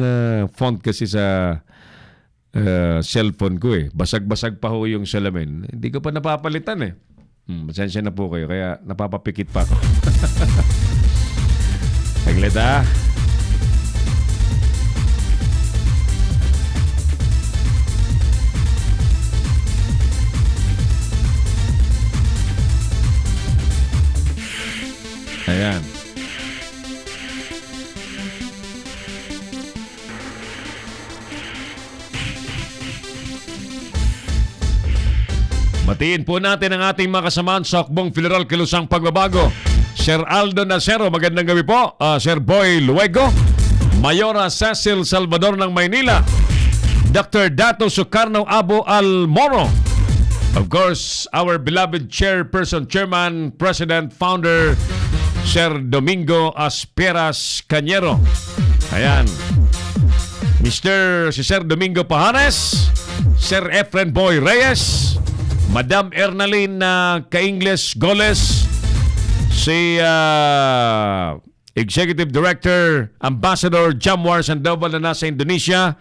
font kasi sa cellphone ko eh. Basag-basag pa ho yung salamin. Hindi ko pa napapalitan eh. Masensya na po kayo, kaya napapapikit pa ako. Saglit, ha? Batiin po natin ang ating mga kasamahan sa Hukbong Federal Kilusang Pagbabago. Sir Aldo Nacero, magandang gabi po. Sir Boy Luego, Mayora Cecil Salvador ng Maynila, Dr. Dato Sukarno Abo Almoro, of course, our beloved chairperson, chairman, president, founder, Sir Domingo Asperas Cañero. Ayan. Si Sir Domingo Pajares, Sir Efren Boy Reyes, Madam Ernaline Caingles Goles, si Executive Director, Ambassador Jamwar Sandoval na nasa Indonesia,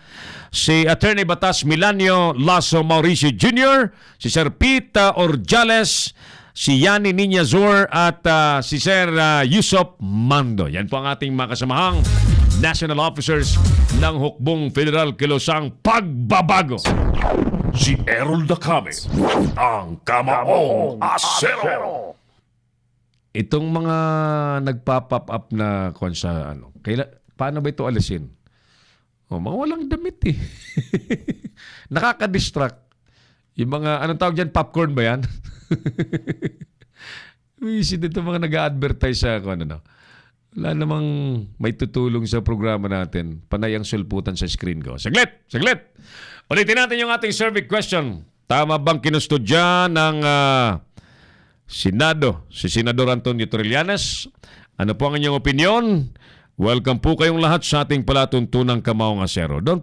si Attorney Batas Milanio Lasso Mauricio Jr., si Sir Pete Orjales, si Yani Niña Zur at si Sir Yusop Mando. Yan po ang ating mga kasamahang national officers ng Hukbong Federal Kilusang Pagbabago. Si Errol Dacame, ang Kamaong Asero. Itong mga nagpa-pop up na kung sa ano, paano ba ito alisin? Mga walang damit eh. Nakaka-distract. Yung mga, anong tawag dyan? Popcorn ba yan? Visit ito mga nag-a-advertise sa ano, no? Wala namang may tutulong sa programa natin. Panay ang sulputan sa screen ko. Saglit! Ulitin natin yung ating survey question. Tama bang kinustudya ng Senado, si Senador Antonio Trillanes? Ano po ang inyong opinion? Welcome po kayong lahat sa ating palatuntunang Kamaong Asero. Do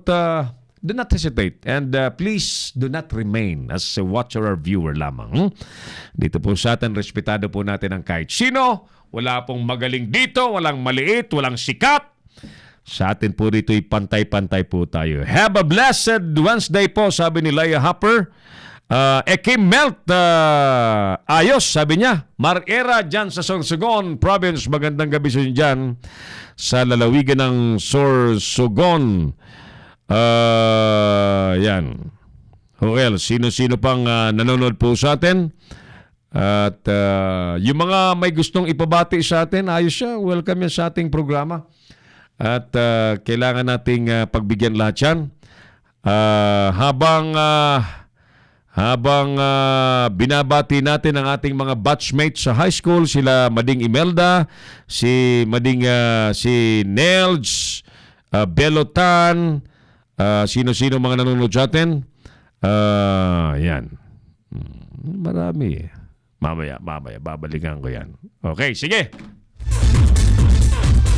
not hesitate and please do not remain as a watcher or viewer lamang. Dito po sa atin, respetado po natin ang kahit sino. Wala pong magaling dito, walang maliit, walang sikat. Sa atin po dito pantay-pantay po tayo. Have a blessed Wednesday po, sabi ni Leia Hopper. Ekim Melt, ayos, sabi niya. Marera dyan sa Sorsogon Province. Magandang gabi sa inyo dyan sa lalawigan ng Sorsogon. Yan. Well, sino-sino pang nanonood po sa atin. At yung mga may gustong ipabati sa atin, ayos siya. Welcome yan sa ating programa. At kailangan nating pagbigyan lahat yan. Habang binabati natin ang ating mga batchmates sa high school, sila Mading Imelda, si Nelj, Belotan, sino-sino mga nanonood sa atin. Yan. Marami. Mamaya, babalikan ko yan. Okay, sige.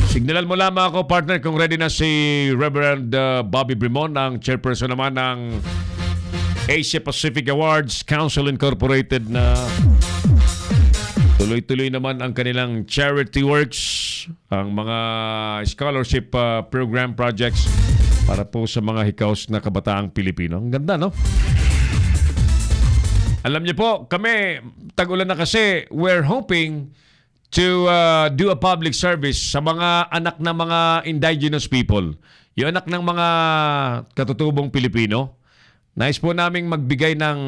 Signalan mo lamang ako, partner, kung ready na si Reverend Bobby Brimon, ang chairperson naman ng Asia Pacific Awards Council Incorporated, na tuloy-tuloy naman ang kanilang charity works, ang mga scholarship program projects para po sa mga hikaos na kabataang Pilipino. Ang ganda, no? Alam niyo po, kami, tag-ulan na kasi, we're hoping to do a public service sa mga anak ng mga indigenous people. Yung anak ng mga katutubong Pilipino. Nais po naming magbigay ng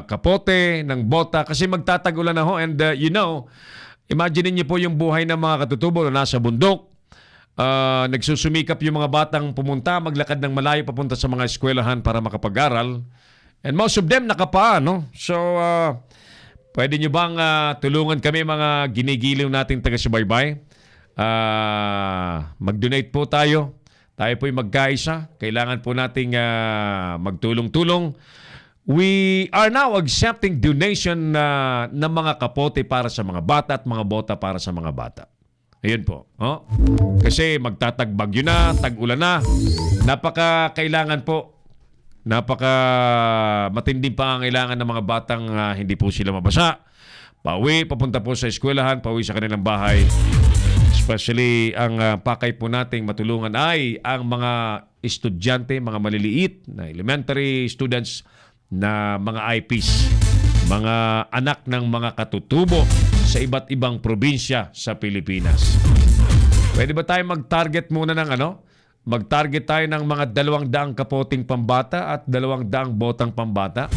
kapote, ng bota, kasi magtatag-ulan na ho. And imagine niyo po yung buhay ng mga katutubo na nasa bundok. Nagsusumikap yung mga batang pumunta, maglakad ng malayo papunta sa mga eskwelahan para makapag-aral. And most of them nakapaa, no? So, pwede nyo bang tulungan kami mga ginigiliw nating taga-subaybay? Mag-donate po tayo. Tayo po'y magkaisa. Kailangan po nating magtulong-tulong. We are now accepting donation ng mga kapote para sa mga bata at mga bota para sa mga bata. Ayun po. Oh? Kasi magtatagbagyo na, tag-ulan na. Napaka-kailangan po. Matinding pangangailangan ng mga batang hindi po sila mabasa. Pauwi, papunta po sa eskwelahan, pauwi sa kanilang bahay. Especially, ang pakay po nating matulungan ay ang mga estudyante, mga maliliit na elementary students na mga IPs, mga anak ng mga katutubo sa iba't ibang probinsya sa Pilipinas. Pwede ba tayo mag-target muna ng Mag-target tayo ng mga 200 kapoting pambata at 200 botang pambata.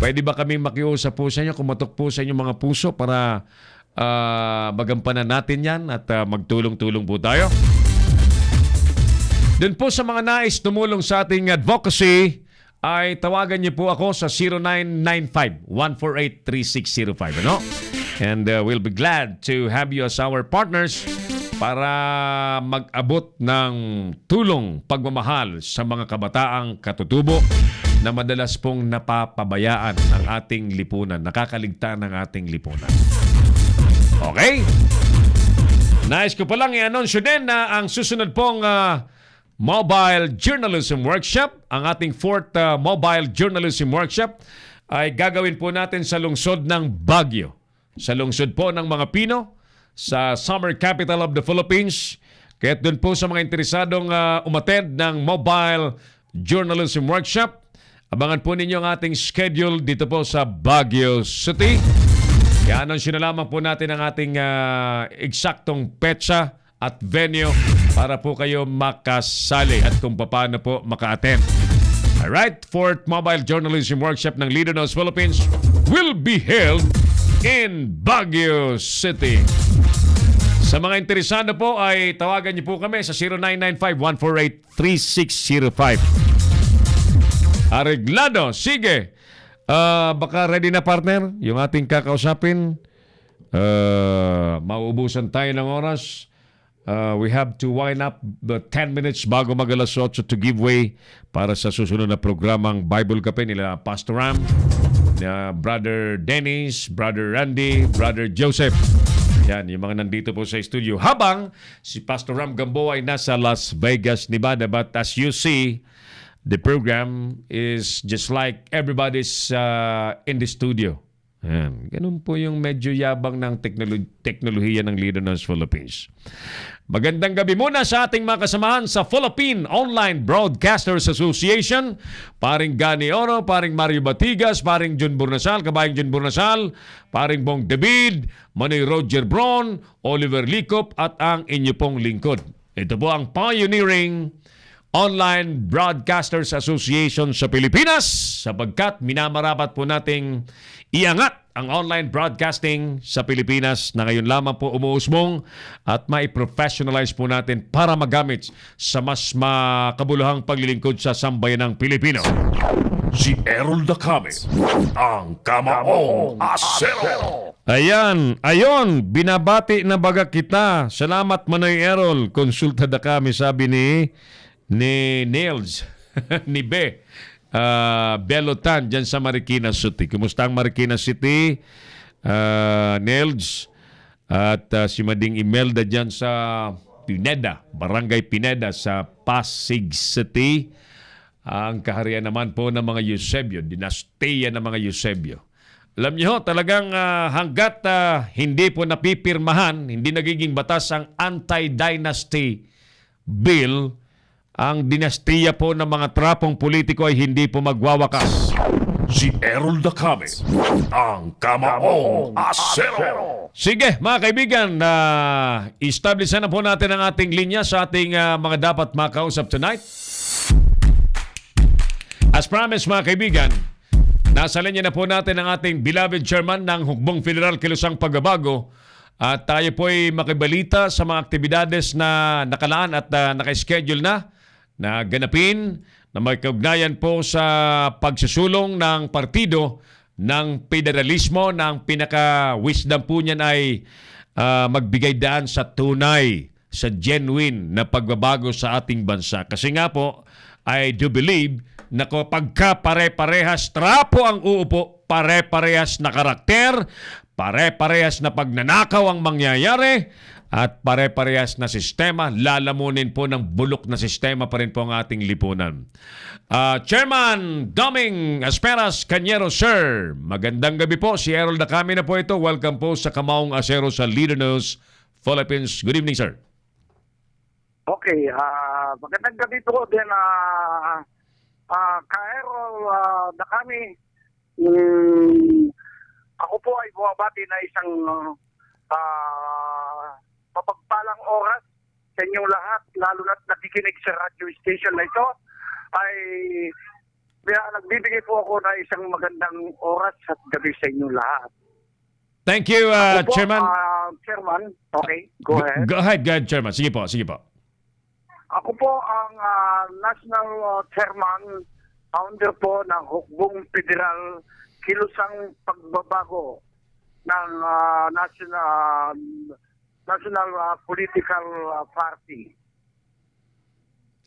Pwede ba kami makiusap po sa inyo, kumatok po sa inyong mga puso para magampanan natin yan at magtulong-tulong po tayo? Doon po sa mga nais tumulong sa ating advocacy, ay tawagan niyo po ako sa 0995-148-3605. Ano? And we'll be glad to have you as our partners para mag-abot ng tulong pagmamahal sa mga kabataang katutubo na madalas pong napapabayaan ng ating lipunan, nakakaligtaan ng ating lipunan. Okay? Nais ko palang i-announce din na ang susunod pong Mobile Journalism Workshop, ang ating 4th Mobile Journalism Workshop, ay gagawin po natin sa lungsod ng Baguio. Sa lungsod po ng mga Pino, sa summer capital of the Philippines. Kaya doon po sa mga interesadong umattend ng Mobile Journalism Workshop, abangan po ninyo ang ating schedule dito po sa Baguio City. I-announce na lamang po natin ang ating eksaktong petsa at venue para po kayo makasali at kung paano po maka-attend. Alright, 4th Mobile Journalism Workshop ng Leadernos Philippines will be held in Baguio City. Sa mga interesado po ay tawagan niyo po kami sa 0995-148-3605. Areglado, sige. Baka ready na partner yung ating kakausapin. Mauubusan tayo ng oras. We have to wind up 10 minutes bago mag-alas 8 to give way para sa susunod na programang Bible Cafe nila Pastor Ram, Brother Dennis, Brother Randy, Brother Joseph. Yan, yung mga nandito po sa studio. Habang si Pastor Ram Gamboa ay nasa Las Vegas, Nevada. But as you see, the program is just like everybody's in the studio. Yan. Ganun po yung medyo yabang ng teknolohiya ng Leadernos Philippines. Magandang gabi muna sa ating mga kasamahan sa Philippine Online Broadcasters Association. Paring Gani Oro, paring Mario Batigas, paring Jun Burnasal, kabayang Jun Burnasal, paring Bong David, Manoy Roger Bron, Oliver Licop at ang inyo pong lingkod. Ito po ang pioneering Online Broadcasters Association sa Pilipinas sapagkat minamarapat po nating iangat ang online broadcasting sa Pilipinas na ngayon lamang po umuusbong at mai-professionalize po natin para magamit sa mas makabuluhang paglilingkod sa sambayanang Pilipino. Si Errol Dacame, ang Kamaong Asero. Ayon, binabati na baga kita. Salamat Manoy Errol. Konsulta da kami, sabi ni Nels, ni Be. Belotan dyan sa Marikina City. Kumusta ang Marikina City? Nels at si Mading Imelda dyan sa Pineda, Barangay Pineda sa Pasig City. Ang kaharian naman po ng mga Eusebio, dinastiya ng mga Eusebio. Alam niyo, talagang hanggat hindi po napipirmahan, hindi nagiging batas ang anti-dynasty bill, ang dinastiya po ng mga trapong politiko ay hindi po magwawakas. Si Errol Dacame, ang Kamaong Asero. Sige, mga kaibigan, establish na po natin ang ating linya sa ating mga dapat makausap tonight. As promised, mga kaibigan, nasa linya na po natin ang ating beloved chairman ng Hukbong Federal Kilusang Pagbabago. At tayo po ay makibalita sa mga aktibidades na nakalaan at naka-schedule na ganapin na may kaugnayan po sa pagsusulong ng partido ng federalismo na ang pinaka-wisdom po niyan ay magbigay daan sa tunay, sa genuine na pagbabago sa ating bansa. Kasi nga po, I do believe na pagka pare-parehas trapo ang uupo, pare-parehas na karakter, pare-parehas na pagnanakaw ang mangyayari, at pare-parehas na sistema, lalamunin po ng bulok na sistema pa rin po ang ating lipunan. Chairman Doming Asperas Cañero, sir. Magandang gabi po. Si Errol Dacame na po ito. Welcome po sa Kamaong Asero sa Leadernos Philippines. Good evening, sir. Okay. Magandang gabi po din ka-Errol Dacame. Ako po ay bumabati na isang mapagpalang oras sa inyong lahat, lalo na't nakikinig sa radio station na ito, ay nagbibigay po ako na isang magandang oras at gabi sa inyong lahat. Thank you, po, Chairman. Chairman, okay, go ahead. Go ahead, Chairman. Sige po. Ako po ang National Chairman founder po ng Hukbong Federal Kilusang Pagbabago ng National Political Party.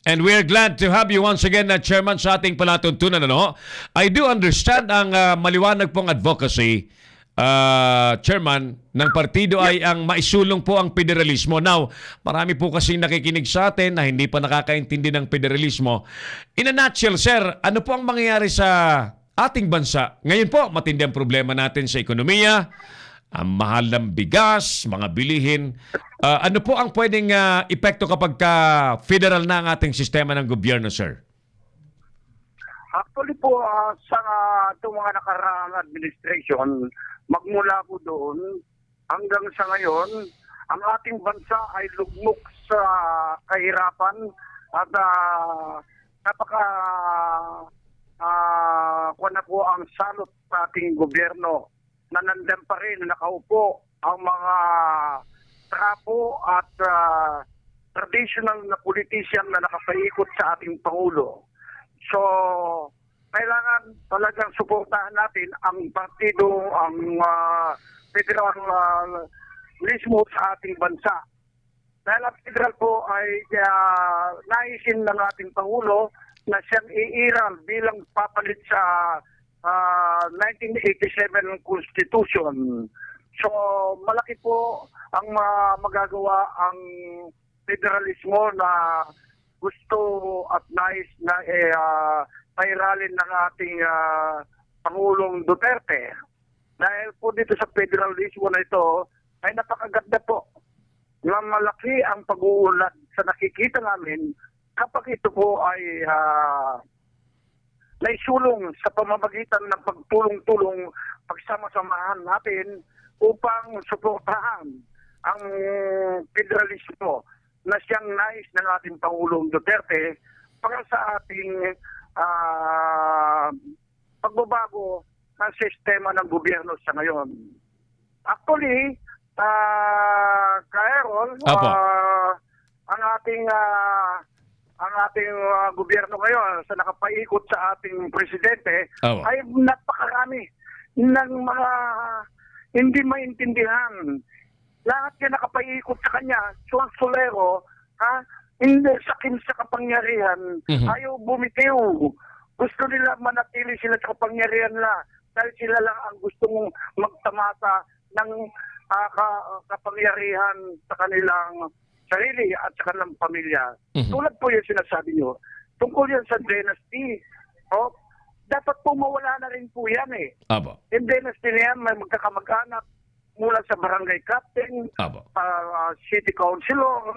And we're glad to have you once again na chairman sa ating palatuntunan. Ano? I do understand ang maliwanag pong advocacy, chairman, ng partido ay ang maisulong po ang federalismo. Now, marami po kasing nakikinig sa atin na hindi pa nakakaintindi ng federalismo. In a nutshell, sir, ano po ang mangyayari sa ating bansa? Ngayon po, matindi ang problema natin sa ekonomiya, ang mahal ng bigas, mga bilihin. Ano po ang pwedeng epekto kapag federal na ang ating sistema ng gobyerno, sir? Actually po, sa itong mga nakaraang administration, magmula po doon hanggang sa ngayon, ang ating bansa ay lugmok sa kahirapan at kuwan na po ang salot sa ating gobyerno na nandiyan pa rin, nakaupo ang mga trapo at traditional na politician na nakapaikot sa ating Pangulo. So, kailangan talagang suportahan natin ang partido, ang federalismo sa ating bansa. Dahil ang federal po ay naisin ng ating Pangulo na siyang iiral bilang papalit sa 1987 Constitution. So, malaki po ang magagawa ang federalismo na gusto at nais na pairalin ng ating Pangulong Duterte. Dahil po dito sa federalismo na ito ay napakaganda po na malaki ang pag-uulat sa nakikita namin kapag ito po ay naisulong sa pamamagitan ng pagtulong-tulong, pagsama-samahan natin upang suportahan ang federalismo na siyang nais ng ating Pangulong Duterte para sa ating pagbabago ng sistema ng gobyerno sa ngayon. Actually, Kaerol, ang ating gobyerno ngayon sa nakapaikot sa ating presidente ay napakarami ng mga hindi maintindihan. Lahat na nakapaikot sa kanya, solero, hindi sakin sa kapangyarihan, ayaw bumitiw. Gusto nila manatili sila sa kapangyarihan nila dahil sila lang ang gustong magtamasa ng kapangyarihan sa kanilang sarili at sa kanilang pamilya. Tulad po yung sinasabi nyo, tungkol yan sa dynasty, dapat po mawala na rin po yan eh. Yung dynasty na yan, may magkakamag-anak mula sa barangay captain, city councilor,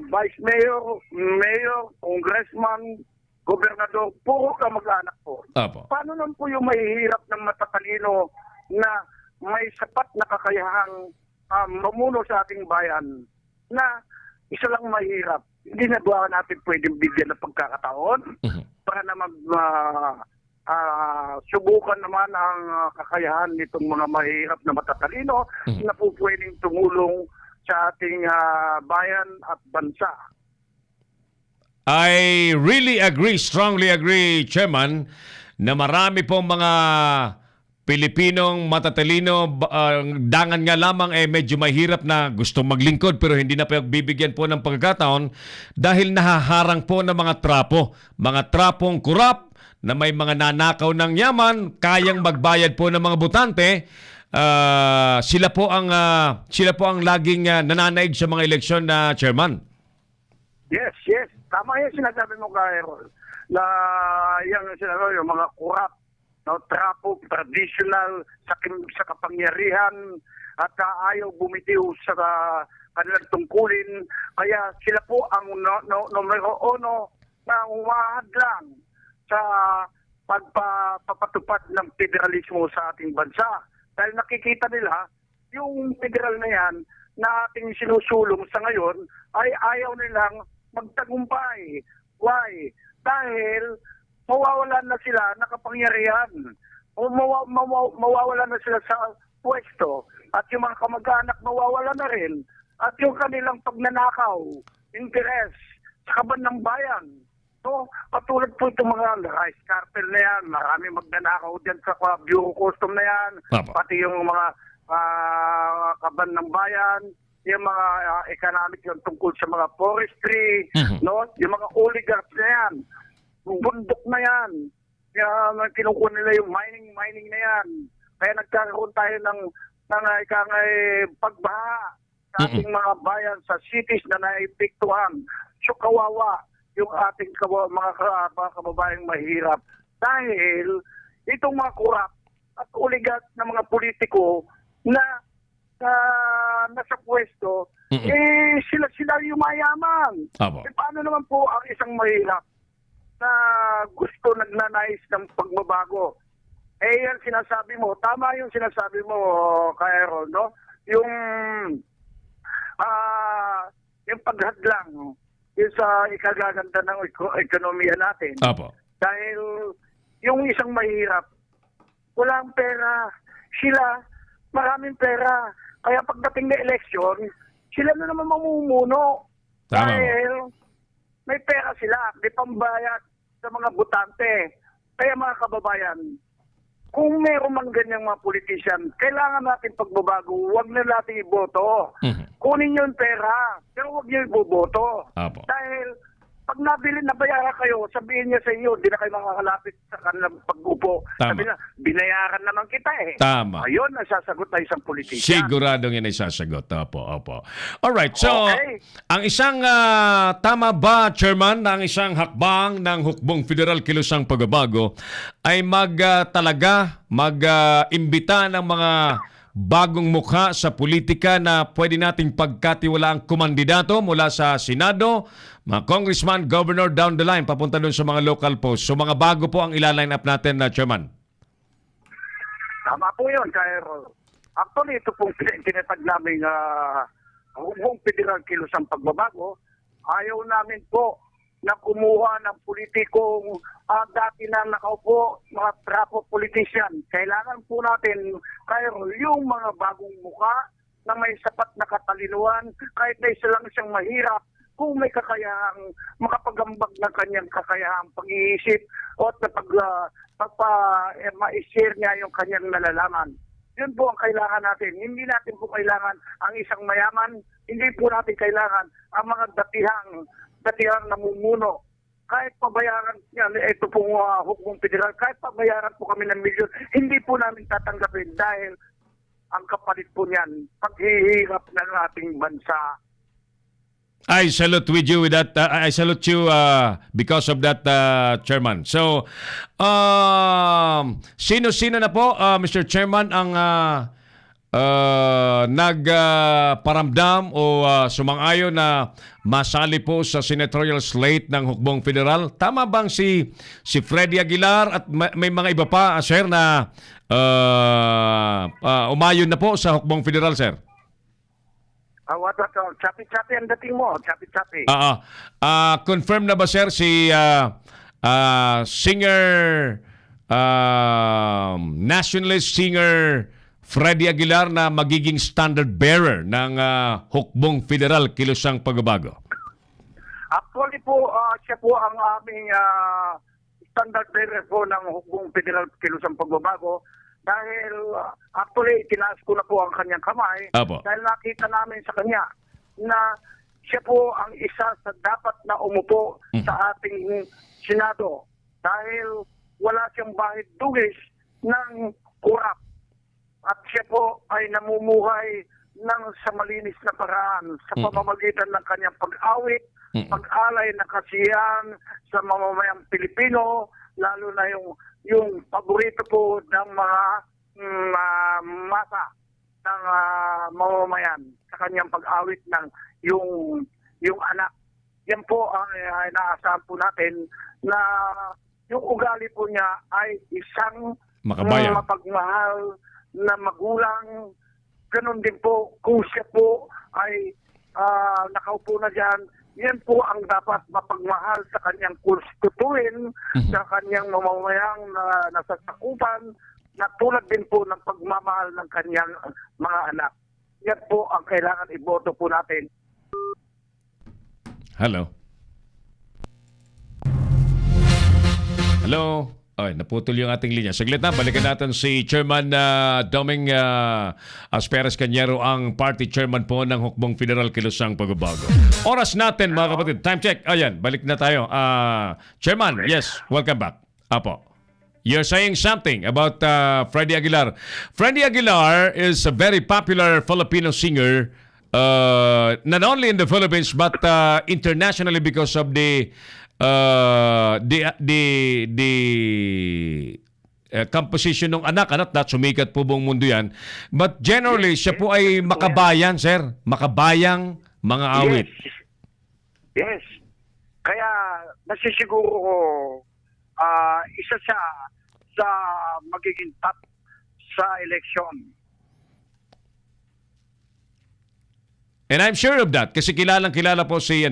vice mayor, mayor, congressman, gobernador, puro kamag-anak po. Paano naman po yung mahihirap ng matatalino na may sapat na kakayahang mamuno sa ating bayan na isa lang mahirap? Hindi na ba natin pwedeng bigyan ng pagkakataon para na subukan naman ang kakayahan nitong mga mahirap na matatalino na po pwedeng tumulong sa ating bayan at bansa. I really agree, strongly agree, Chairman, na marami pong mga Pilipinong matatalino, dangan nga lamang medyo mahirap na gustong maglingkod pero hindi na pagbibigyan po ng pagkakataon dahil nahaharang po ng mga trapong kurap na may mga nanakaw ng yaman, kayang magbayad po ng mga botante. Sila po ang laging nananaig sa mga eleksyon na chairman. Yes. Tama yung sinasabi mo, Kaerol, na yung mga kurap, trapo, traditional, sa kapangyarihan, at ayaw bumitiw sa kanilang tungkulin. Kaya sila po ang numero uno na umahadlang sa pagpapatupad ng federalismo sa ating bansa. Dahil nakikita nila, yung federal na yan na ating sinusulong sa ngayon ay ayaw nilang magtagumpay. Why? Dahil mawawalan na sila ng kapangyarihan. Mawawalan na sila sa pwesto. At yung mga kamag-anak mawawalan na rin. At yung kanilang pagnanakaw, interes, sa kaban ng bayan, So, katulad po itong mga rice cartel na yan, marami magnanakaw dyan sa Bureau Custom na yan, Apo. pati yung mga kaban ng bayan, yung mga economic yung tungkol sa mga forestry, no? Yung mga oligarchs na yan, yung bundok na yan, yung kinukuha nila yung mining na yan. Kaya nagkakaroon tayo ng pagbaha sa ating mga bayan, sa cities na naipiktuhan. So kawawa yung ating mga kababayang mahirap. Dahil itong mga kurap at uligat ng mga politiko na nasa pwesto, sila yung mayaman. Apo. Paano naman po ang isang mahirap na gusto nagnanais ng pagbabago? Yan sinasabi mo, tama yung sinasabi mo, Kaeron, no? Yung paghadlang yung sa ikagaganda ng ekonomiya natin. Apo. Dahil yung isang mahirap, walang pera. Sila, maraming pera. Kaya pagdating na eleksyon, sila na naman mamumuno. Tama. Dahil may pera sila, may pambayad sa mga butante. Kaya mga kababayan, kung meron man ganyang mga politician, kailangan natin pagbabago, huwag na natin iboto. Kunin nyo yung pera, pero huwag nyo iboboto. Apo. Dahil pag nabayaran kayo, sabihin niya sa inyo, di na kayo makakalapit sa kanilang pag-upo. Tama. Sabi na, binayaran naman kita eh. Tama. Ayun, nasasagot na isang politician. Siguradong yan ay sasagot. Opo. Alright, so Okay. ang isang tama ba, Chairman, na ang isang hakbang ng Hukbong Federal Kilusang Pagbabago ay mag-imbita ng mga bagong mukha sa politika na pwede nating pagkatiwalaang kumandidato mula sa Senado, mga congressman, governor down the line, papunta doon sa mga local posts. So mga bago po ang ila-line up natin, Chairman. Tama po yun, Kairo. Actually, ito pong tinatag namin Hukbong Federal Kilusang Pagbabago. Ayaw namin po na kumuha ng politikong dati na nakaupo, mga trapo politician. Kailangan po natin, Kairo, yung mga bagong mukha na may sapat na katalinuhan, kahit na isa lang siyang mahirap, kung may kakayahang makapagambag ng kanyang kakayahang pag-iisip o at ma-share niya yung kanyang nalalaman. Yun po ang kailangan natin. Hindi natin po kailangan ang isang mayaman, hindi po natin kailangan ang mga datihang namumuno. Kahit pabayaran yan, ito pong Hukbong Federal, kahit pabayaran po kami ng milyon, hindi po namin tatanggapin dahil ang kapalit po niyan, paghihirap ng ating bansa. I salute with you with that. I salute you because of that, Chairman. So, sino-sino na po, Mr. Chairman, ang nagparamdam o sumang-ayon na masali po sa senatorial slate ng Hukbong Federal? Tama bang si Freddy Aguilar at may mga iba pa, sir, na umayon na po sa Hukbong Federal, sir? Chapi-chapi ang dating mo. Chapi-chapi. Confirm na ba, sir, si nationalist singer Freddy Aguilar na magiging standard bearer ng Hukbong Federal Kilusang Pagbabago? Actually po, siya po ang aming standard bearer po ng Hukbong Federal Kilusang Pagbabago. Dahil actually, tinaas ko na po ang kanyang kamay. Apo. Dahil nakita namin sa kanya na siya po ang isa sa dapat na umupo sa ating Senado. Dahil wala siyang bahid dugis ng kurap. At siya po ay namumuhay ng sa malinis na paraan sa pamamagitan ng kanyang pag-awit, pag-alay ng kasiyahan sa mamamayang Pilipino, lalo na yung paborito po ng mga masa ng mamamayan sa kanyang pag-awit ng yung anak. Yan po ang inaasahan po natin na yung ugali po niya ay isang Makabayan. mapagmahal na magulang. Ganon din po kung siya po ay nakaupo na dyan. Yan po ang dapat mapagmahal sa kanyang konstituen, sa kanyang mamamayang nasasakupan, na tulad din po ng pagmamahal ng kanyang mga anak. Yan po ang kailangan iboto po natin. Hello. Hello? Okay, naputol yung ating linya. Saglit na, balikan natin si Chairman Doming Asperas Cañero, ang party chairman po ng Hukbong Federal Kilusang Pagbabago. Oras natin, mga kapatid. Time check. Ayan, balik na tayo. Chairman, yes, welcome back. Apo. You're saying something about Freddy Aguilar. Freddy Aguilar is a very popular Filipino singer, not only in the Philippines but internationally because of the composition ng anak at sumikat po buong mundo yan. But generally, siya po ay makabayan, sir. Makabayang mga awit. Yes. Kaya nasisiguro ko isa siya sa magiging top sa eleksyon. And I'm sure of that kasi kilalang-kilala po si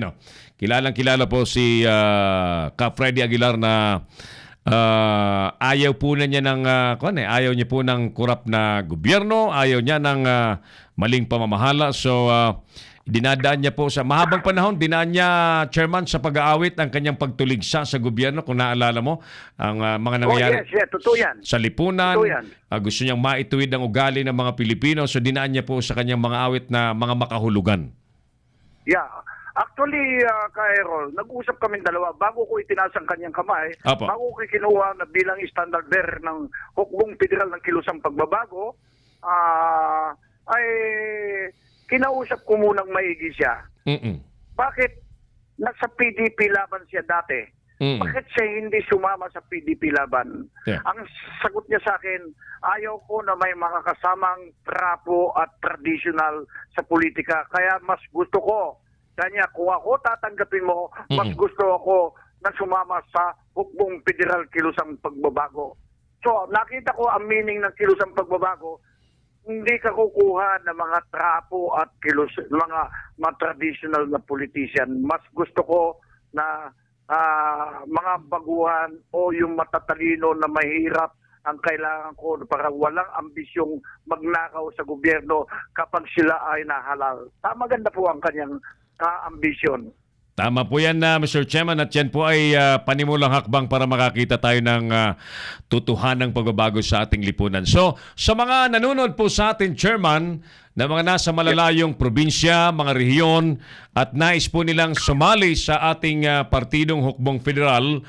Ka Freddy Aguilar na ayaw po na niya ng ayaw niya po ng korap na gobyerno, ayaw niya ng maling pamamahala. So dinadaan niya po sa mahabang panahon, dinaan niya, Chairman, sa pag-aawit ang kanyang pagtuligsa sa gobyerno. Kung naalala mo, ang mga nangyayari totoo yan. sa lipunan, Totoo yan. Gusto niyang maituwid ang ugali ng mga Pilipino. So dinaan niya po sa kanyang mga awit na mga makahulugan. Yeah. Actually, Ka-Errol, nag-usap kami dalawa bago ko itinaas ang kanyang kamay, Apo. bago ko kinuha na bilang standard bearer ng Hukbong Federal ng Kilusang Pagbabago, ay kinausap ko munang maigi siya. Bakit nasa PDP laban siya dati? Bakit siya hindi sumama sa PDP laban? Yeah. Ang sagot niya sa akin, ayaw ko na may mga kasamang trapo at traditional sa politika. Kaya mas gusto ko, kanya kung ako tatanggapin mo, mas gusto ako na sumama sa Hukbong Federal Kilusang Pagbabago. So, nakita ko ang meaning ng Kilusang Pagbabago. Hindi ka kukuha ng mga trapo at mga traditional na politician. Mas gusto ko na mga baguhan o yung matatalino na mahirap ang kailangan ko para walang ambisyong magnakaw sa gobyerno kapag sila ay nahalal. Maganda po ang kanyang ambisyon. Tama po yan, Mr. Chairman, at yan po ay panimulang hakbang para makakita tayo ng tutuhanang pagbabago sa ating lipunan. So, sa mga nanonood po sa atin, Chairman, na mga nasa malalayong probinsya, mga rehiyon, at nais po nilang sumali sa ating partidong Hukbong Federal,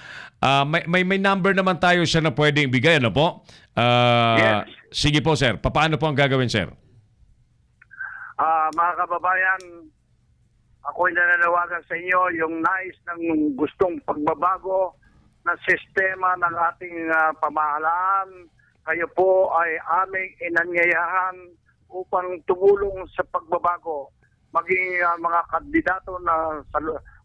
may number naman tayo sa na pwedeng ibigay, ano po? Yes. Sige po, sir. Paano po ang gagawin, sir? Mga kababayan, ako'y nananawagan sa inyo yung nais ng gustong pagbabago ng sistema ng ating pamahalaan. Kayo po ay aming inanyayahan upang tumulong sa pagbabago. Maging mga kandidato na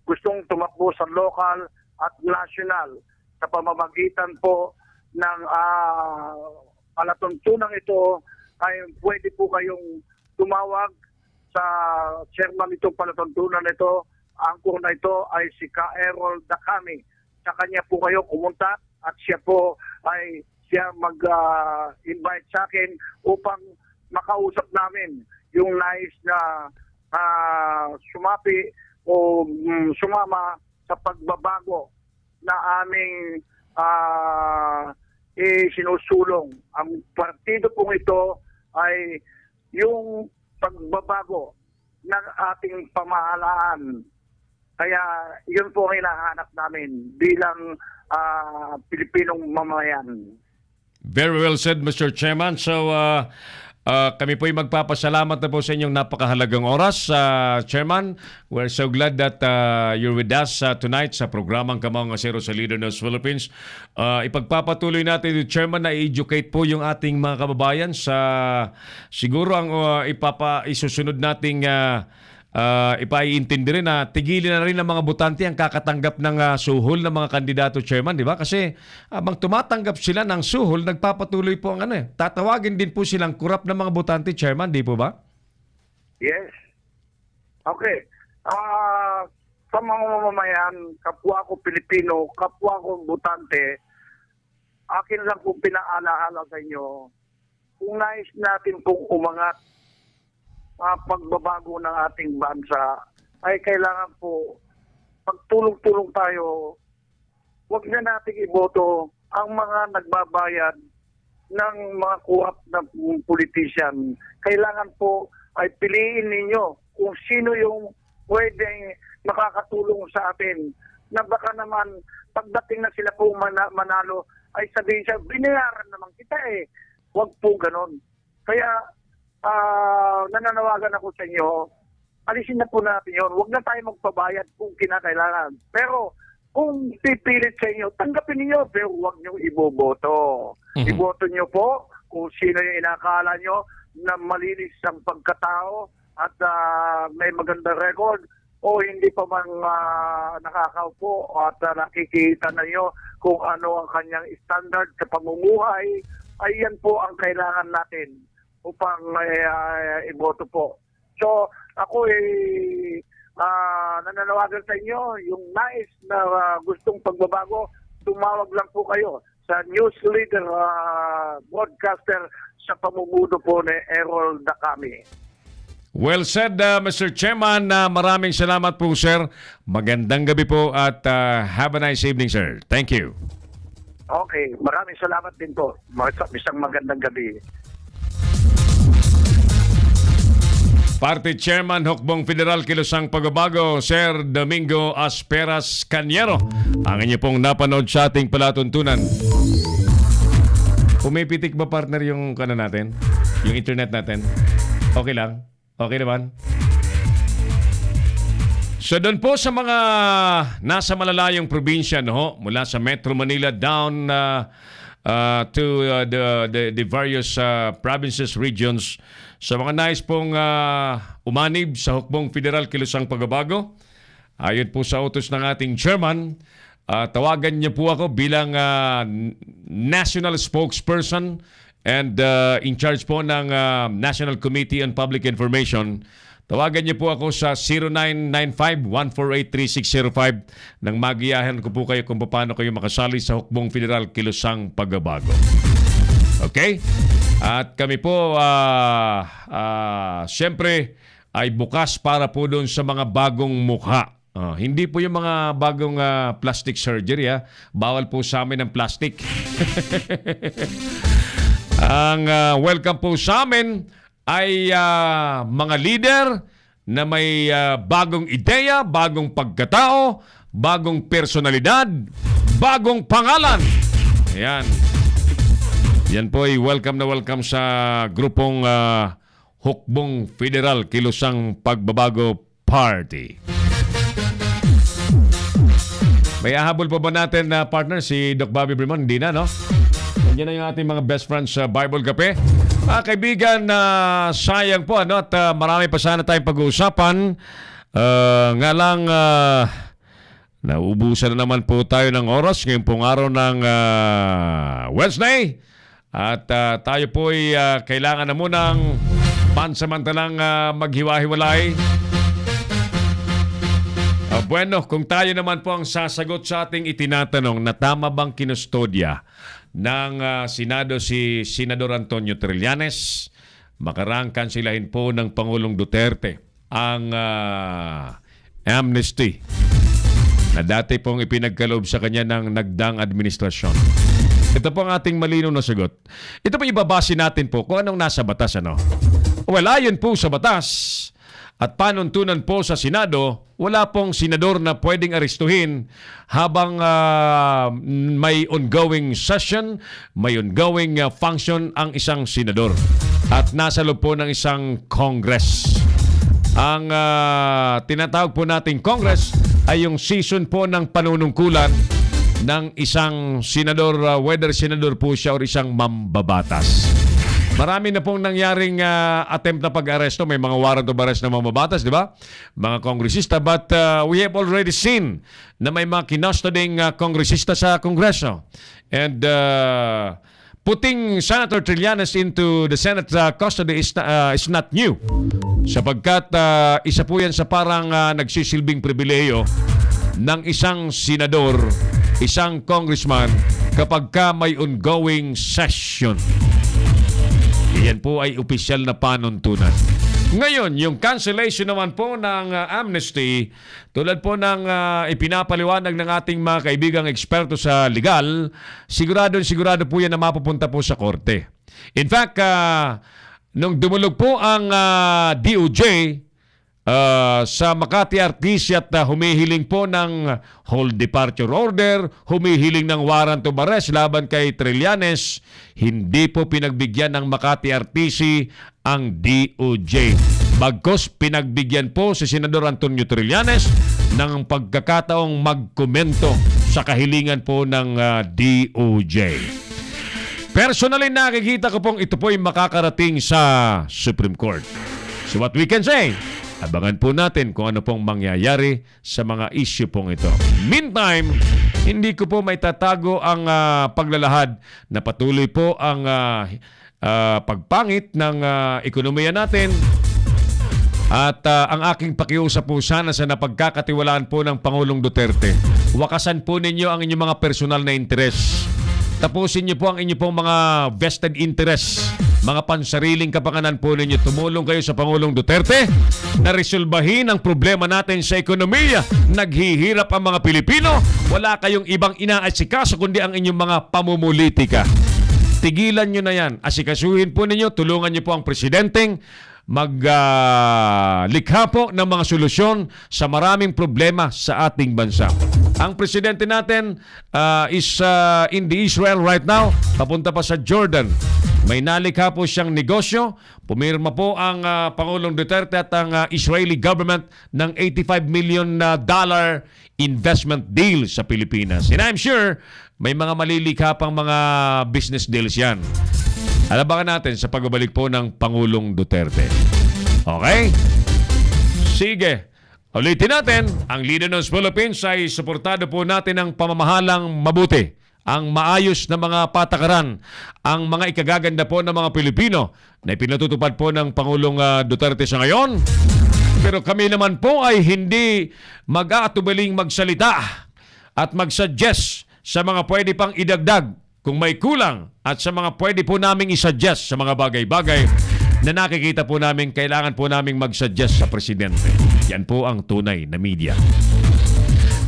gustong tumakbo sa local at national sa pamamagitan po ng palatuntunan ito ay pwede po kayong tumawag sa chairman itong palatuntunan ito. Ang na ito ay si Ka-Errol Dacami. Sa kanya po kayo kumunta at siya po ay mag-invite sa akin upang makausap namin yung nais na sumapi o sumama sa pagbabago na aming sinusulong. Ang partido pong ito ay yung pagbabago ng ating pamahalaan. Kaya yun po ang hinahanap namin bilang Pilipinong mamayan. Very well said, Mr. Chairman. So, kami po ay magpapasalamat na po sa inyong napakahalagang oras, Chairman. We're so glad that you're with us tonight sa programang Kamaong Asero sa Leader News Philippines. Ipagpapatuloy natin, Chairman, na i-educate po yung ating mga kababayan sa siguro ang isusunod nating ipaiintindi rin na tigilin na rin ng mga botante ang kakatanggap ng suhol ng mga kandidato, Chairman, di ba? Kasi habang tumatanggap sila ng suhol, nagpapatuloy po ang tatawagin din po silang kurap ng mga botante, Chairman, di po ba? Yes. Okay. Sa mga mamamayan, kapwa ko Pilipino, kapwa ko botante, akin lang kung pinaalaala sa inyo, kung nais natin pong umangat pagbabago ng ating bansa, ay kailangan po pagtulong-tulong tayo huwag na nating iboto ang mga nagbabayad ng mga kuhap na politician. Kailangan po ay piliin ninyo kung sino yung pwedeng makakatulong sa atin, na baka naman pagdating na sila po manalo ay sabihin siya, binayaran naman kita eh. Huwag po ganon. Kaya nananawagan ako sa inyo, alisin na po natin yun. Huwag na tayo magpabayad kung kinakailangan. Pero kung pipilit sa inyo, tanggapin niyo, pero huwag niyo iboboto. Iboto niyo po kung sino yung inakala niyo na malinis ang pagkatao at may magandang record, o hindi pa man nakakaupo at nakikita na niyo kung ano ang kanyang standard sa pamumuhay, ay yan po ang kailangan natin upang iboto po. So ako nananawagan sa inyo, yung nais na gustong pagbabago, tumawag lang po kayo sa news leader broadcaster sa pamumuno po ni Errol Dacami. Well said, Mr. Chairman. Maraming salamat po, sir. Magandang gabi po at have a nice evening, sir. Thank you. Okay, maraming salamat din po. Isang magandang gabi. Party Chairman Hukbong Federal Kilusang Pagbabago, Sir Domingo Asperas Cañero. Ang inyo pong napanood sa ating palatuntunan. Pumipitik ba, partner, yung natin? Yung internet natin? Okay lang? Okay naman? So doon po sa mga nasa malalayong probinsya, no, mula sa Metro Manila down to the various provinces, regions, sa mga nais pong umanib sa Hukbong Federal Kilusang Pagbabago, ayon po sa utos ng ating chairman, tawagan niyo po ako bilang national spokesperson and in charge po ng National Committee on Public Information. Tawagan niyo po ako sa 0995-148-3605 nang magiyahan ko po kayo kung paano kayo makasali sa Hukbong Federal Kilusang Pagbabago. Okay? At kami po, siyempre, ay bukas para po doon sa mga bagong mukha. Hindi po yung mga bagong plastic surgery. Bawal po sa amin ang plastic. Ang welcome po sa amin ay mga leader na may bagong ideya, bagong pagkatao, bagong personalidad, bagong pangalan. Ayan. Yan po ay welcome na welcome sa grupong Hukbong Federal Kilusang Pagbabago Party. May ahabol pa ba natin na partner si Doc Bobby Brimon? Hindi na, no? Yan na yung ating mga best friends sa Bible Cafe. Mga kaibigan, sayang po, ano? At marami pa sana tayong pag-uusapan. Nga lang, naubusan na naman po tayo ng oras ngayong pong araw ng Wednesday. At tayo po ay kailangan na munang pansamantalang maghiwa-hiwalay. Bueno, kung tayo naman po ang sasagot sa ating itinatanong na tama bang kinustodya ng Senado si Senador Antonio Trillanes, makarang kansilahin po ng Pangulong Duterte ang amnesty na dati pong ipinagkaloob sa kanya ng nagdaang administrasyon. Ito po ang ating malinaw na sagot. Ito po ibabase natin po kung anong nasa batas, ano? Well, ayon po sa batas at panuntunan po sa Senado, wala pong senador na pwedeng arestuhin habang may ongoing session, may ongoing function ang isang senador at nasa loob po ng isang Congress. Ang tinatawag po nating Congress ay yung season po ng panunungkulan ng isang senador, whether senador po siya o isang mambabatas. Marami na pong nangyaring attempt na pag-aresto. May mga warrant of arrest na mambabatas, di ba? Mga kongresista. But we have already seen na may mga kinustoding kongresista sa Kongreso. And putting Senator Trillanes into the Senate custody is not new. Sapagkat isa po yan sa parang nagsisilbing pribileyo ng isang senador, isang congressman kapag ka may ongoing session. Yan po ay opisyal na panuntunan. Ngayon, yung cancellation naman po ng amnesty, tulad po ng ipinapaliwanag ng ating mga kaibigang eksperto sa legal, sigurado po yan na mapupunta po sa korte. In fact, nung dumulog po ang DOJ sa Makati RTC at humihiling po ng hold departure order, humihiling ng warrant of arrest laban kay Trillanes, hindi po pinagbigyan ng Makati RTC ang DOJ. Bagkus pinagbigyan po si Senador Antonio Trillanes ng pagkakataong magkomento sa kahilingan po ng DOJ. Personally, nakikita ko pong ito po ay makakarating sa Supreme Court. So what we can say, abangan po natin kung ano pong mangyayari sa mga issue pong ito. Meantime, hindi ko po may tatago ang paglalahad na patuloy po ang pagpangit ng ekonomiya natin. At ang aking pakiusap po sana sa napagkakatiwalaan po ng Pangulong Duterte, wakasan po ninyo ang inyong mga personal na interes. Tapusin niyo po ang inyong pong mga vested interest, mga pansariling kapanganan po ninyo. Tumulong kayo sa Pangulong Duterte na resolbahin ang problema natin sa ekonomiya. Naghihirap ang mga Pilipino. Wala kayong ibang inaasikaso kundi ang inyong mga pamumulitika. Tigilan nyo na yan. Asikasuhin po ninyo. Tulungan nyo po ang presidenteng maglikha po ng mga solusyon sa maraming problema sa ating bansa. Ang presidente natin is in the Israel right now. Papunta pa sa Jordan. May nalikha po siyang negosyo. Pumirma po ang Pangulong Duterte at ang Israeli government ng $85 million investment deal sa Pilipinas. And I'm sure may mga malilikha pang mga business deals yan. Alabakan natin sa pagbabalik po ng Pangulong Duterte. Okay? Sige. Ulitin natin, ang Leader ng Philippines ay suportado po natin ang pamamahalang mabuti, ang maayos na mga patakaran, ang mga ikagaganda po ng mga Pilipino na ipinatutupad po ng Pangulong Duterte sa ngayon. Pero kami naman po ay hindi mag-aatubaling magsalita at mag-suggest sa mga pwede pang idagdag kung may kulang at sa mga pwede po naming isuggest sa mga bagay-bagay na nakikita po namin kailangan po naming mag-suggest sa Presidente. Yan po ang tunay na media.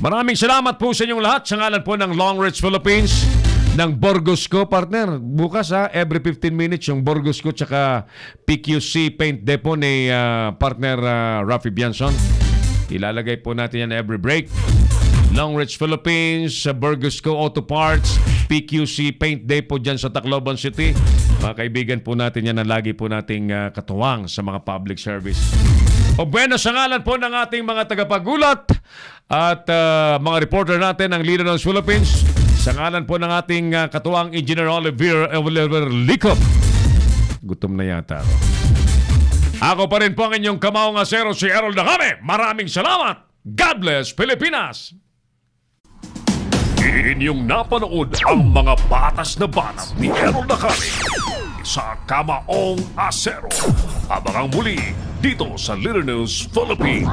Maraming salamat po sa inyong lahat sa ngalan po ng Long Ridge Philippines, ng Borgosco, partner. Bukas every 15 minutes yung Borgosco tsaka PQC Paint Depot ni partner Rafi Bianson. Ilalagay po natin yan every break. Long Ridge Philippines, Borgosco Auto Parts, PQC Paint Depot dyan sa Tacloban City. Mga kaibigan po natin yan na lagi po nating katuwang sa mga public service. O bueno, sa ngalan po ng ating mga tagapagulat at mga reporter natin ng Leader ng Philippines, sa ngalan po ng ating katuwang Engineer Oliver Licop. Gutom na yata. Ako pa rin po ang inyong kamaong asero, si Errol Dacame. Maraming salamat. God bless Pilipinas. Inyong napanood ang mga batas na batas ni Errol Dacame sa Kamaong Asero. Abangang muli dito sa Leader News Philippines.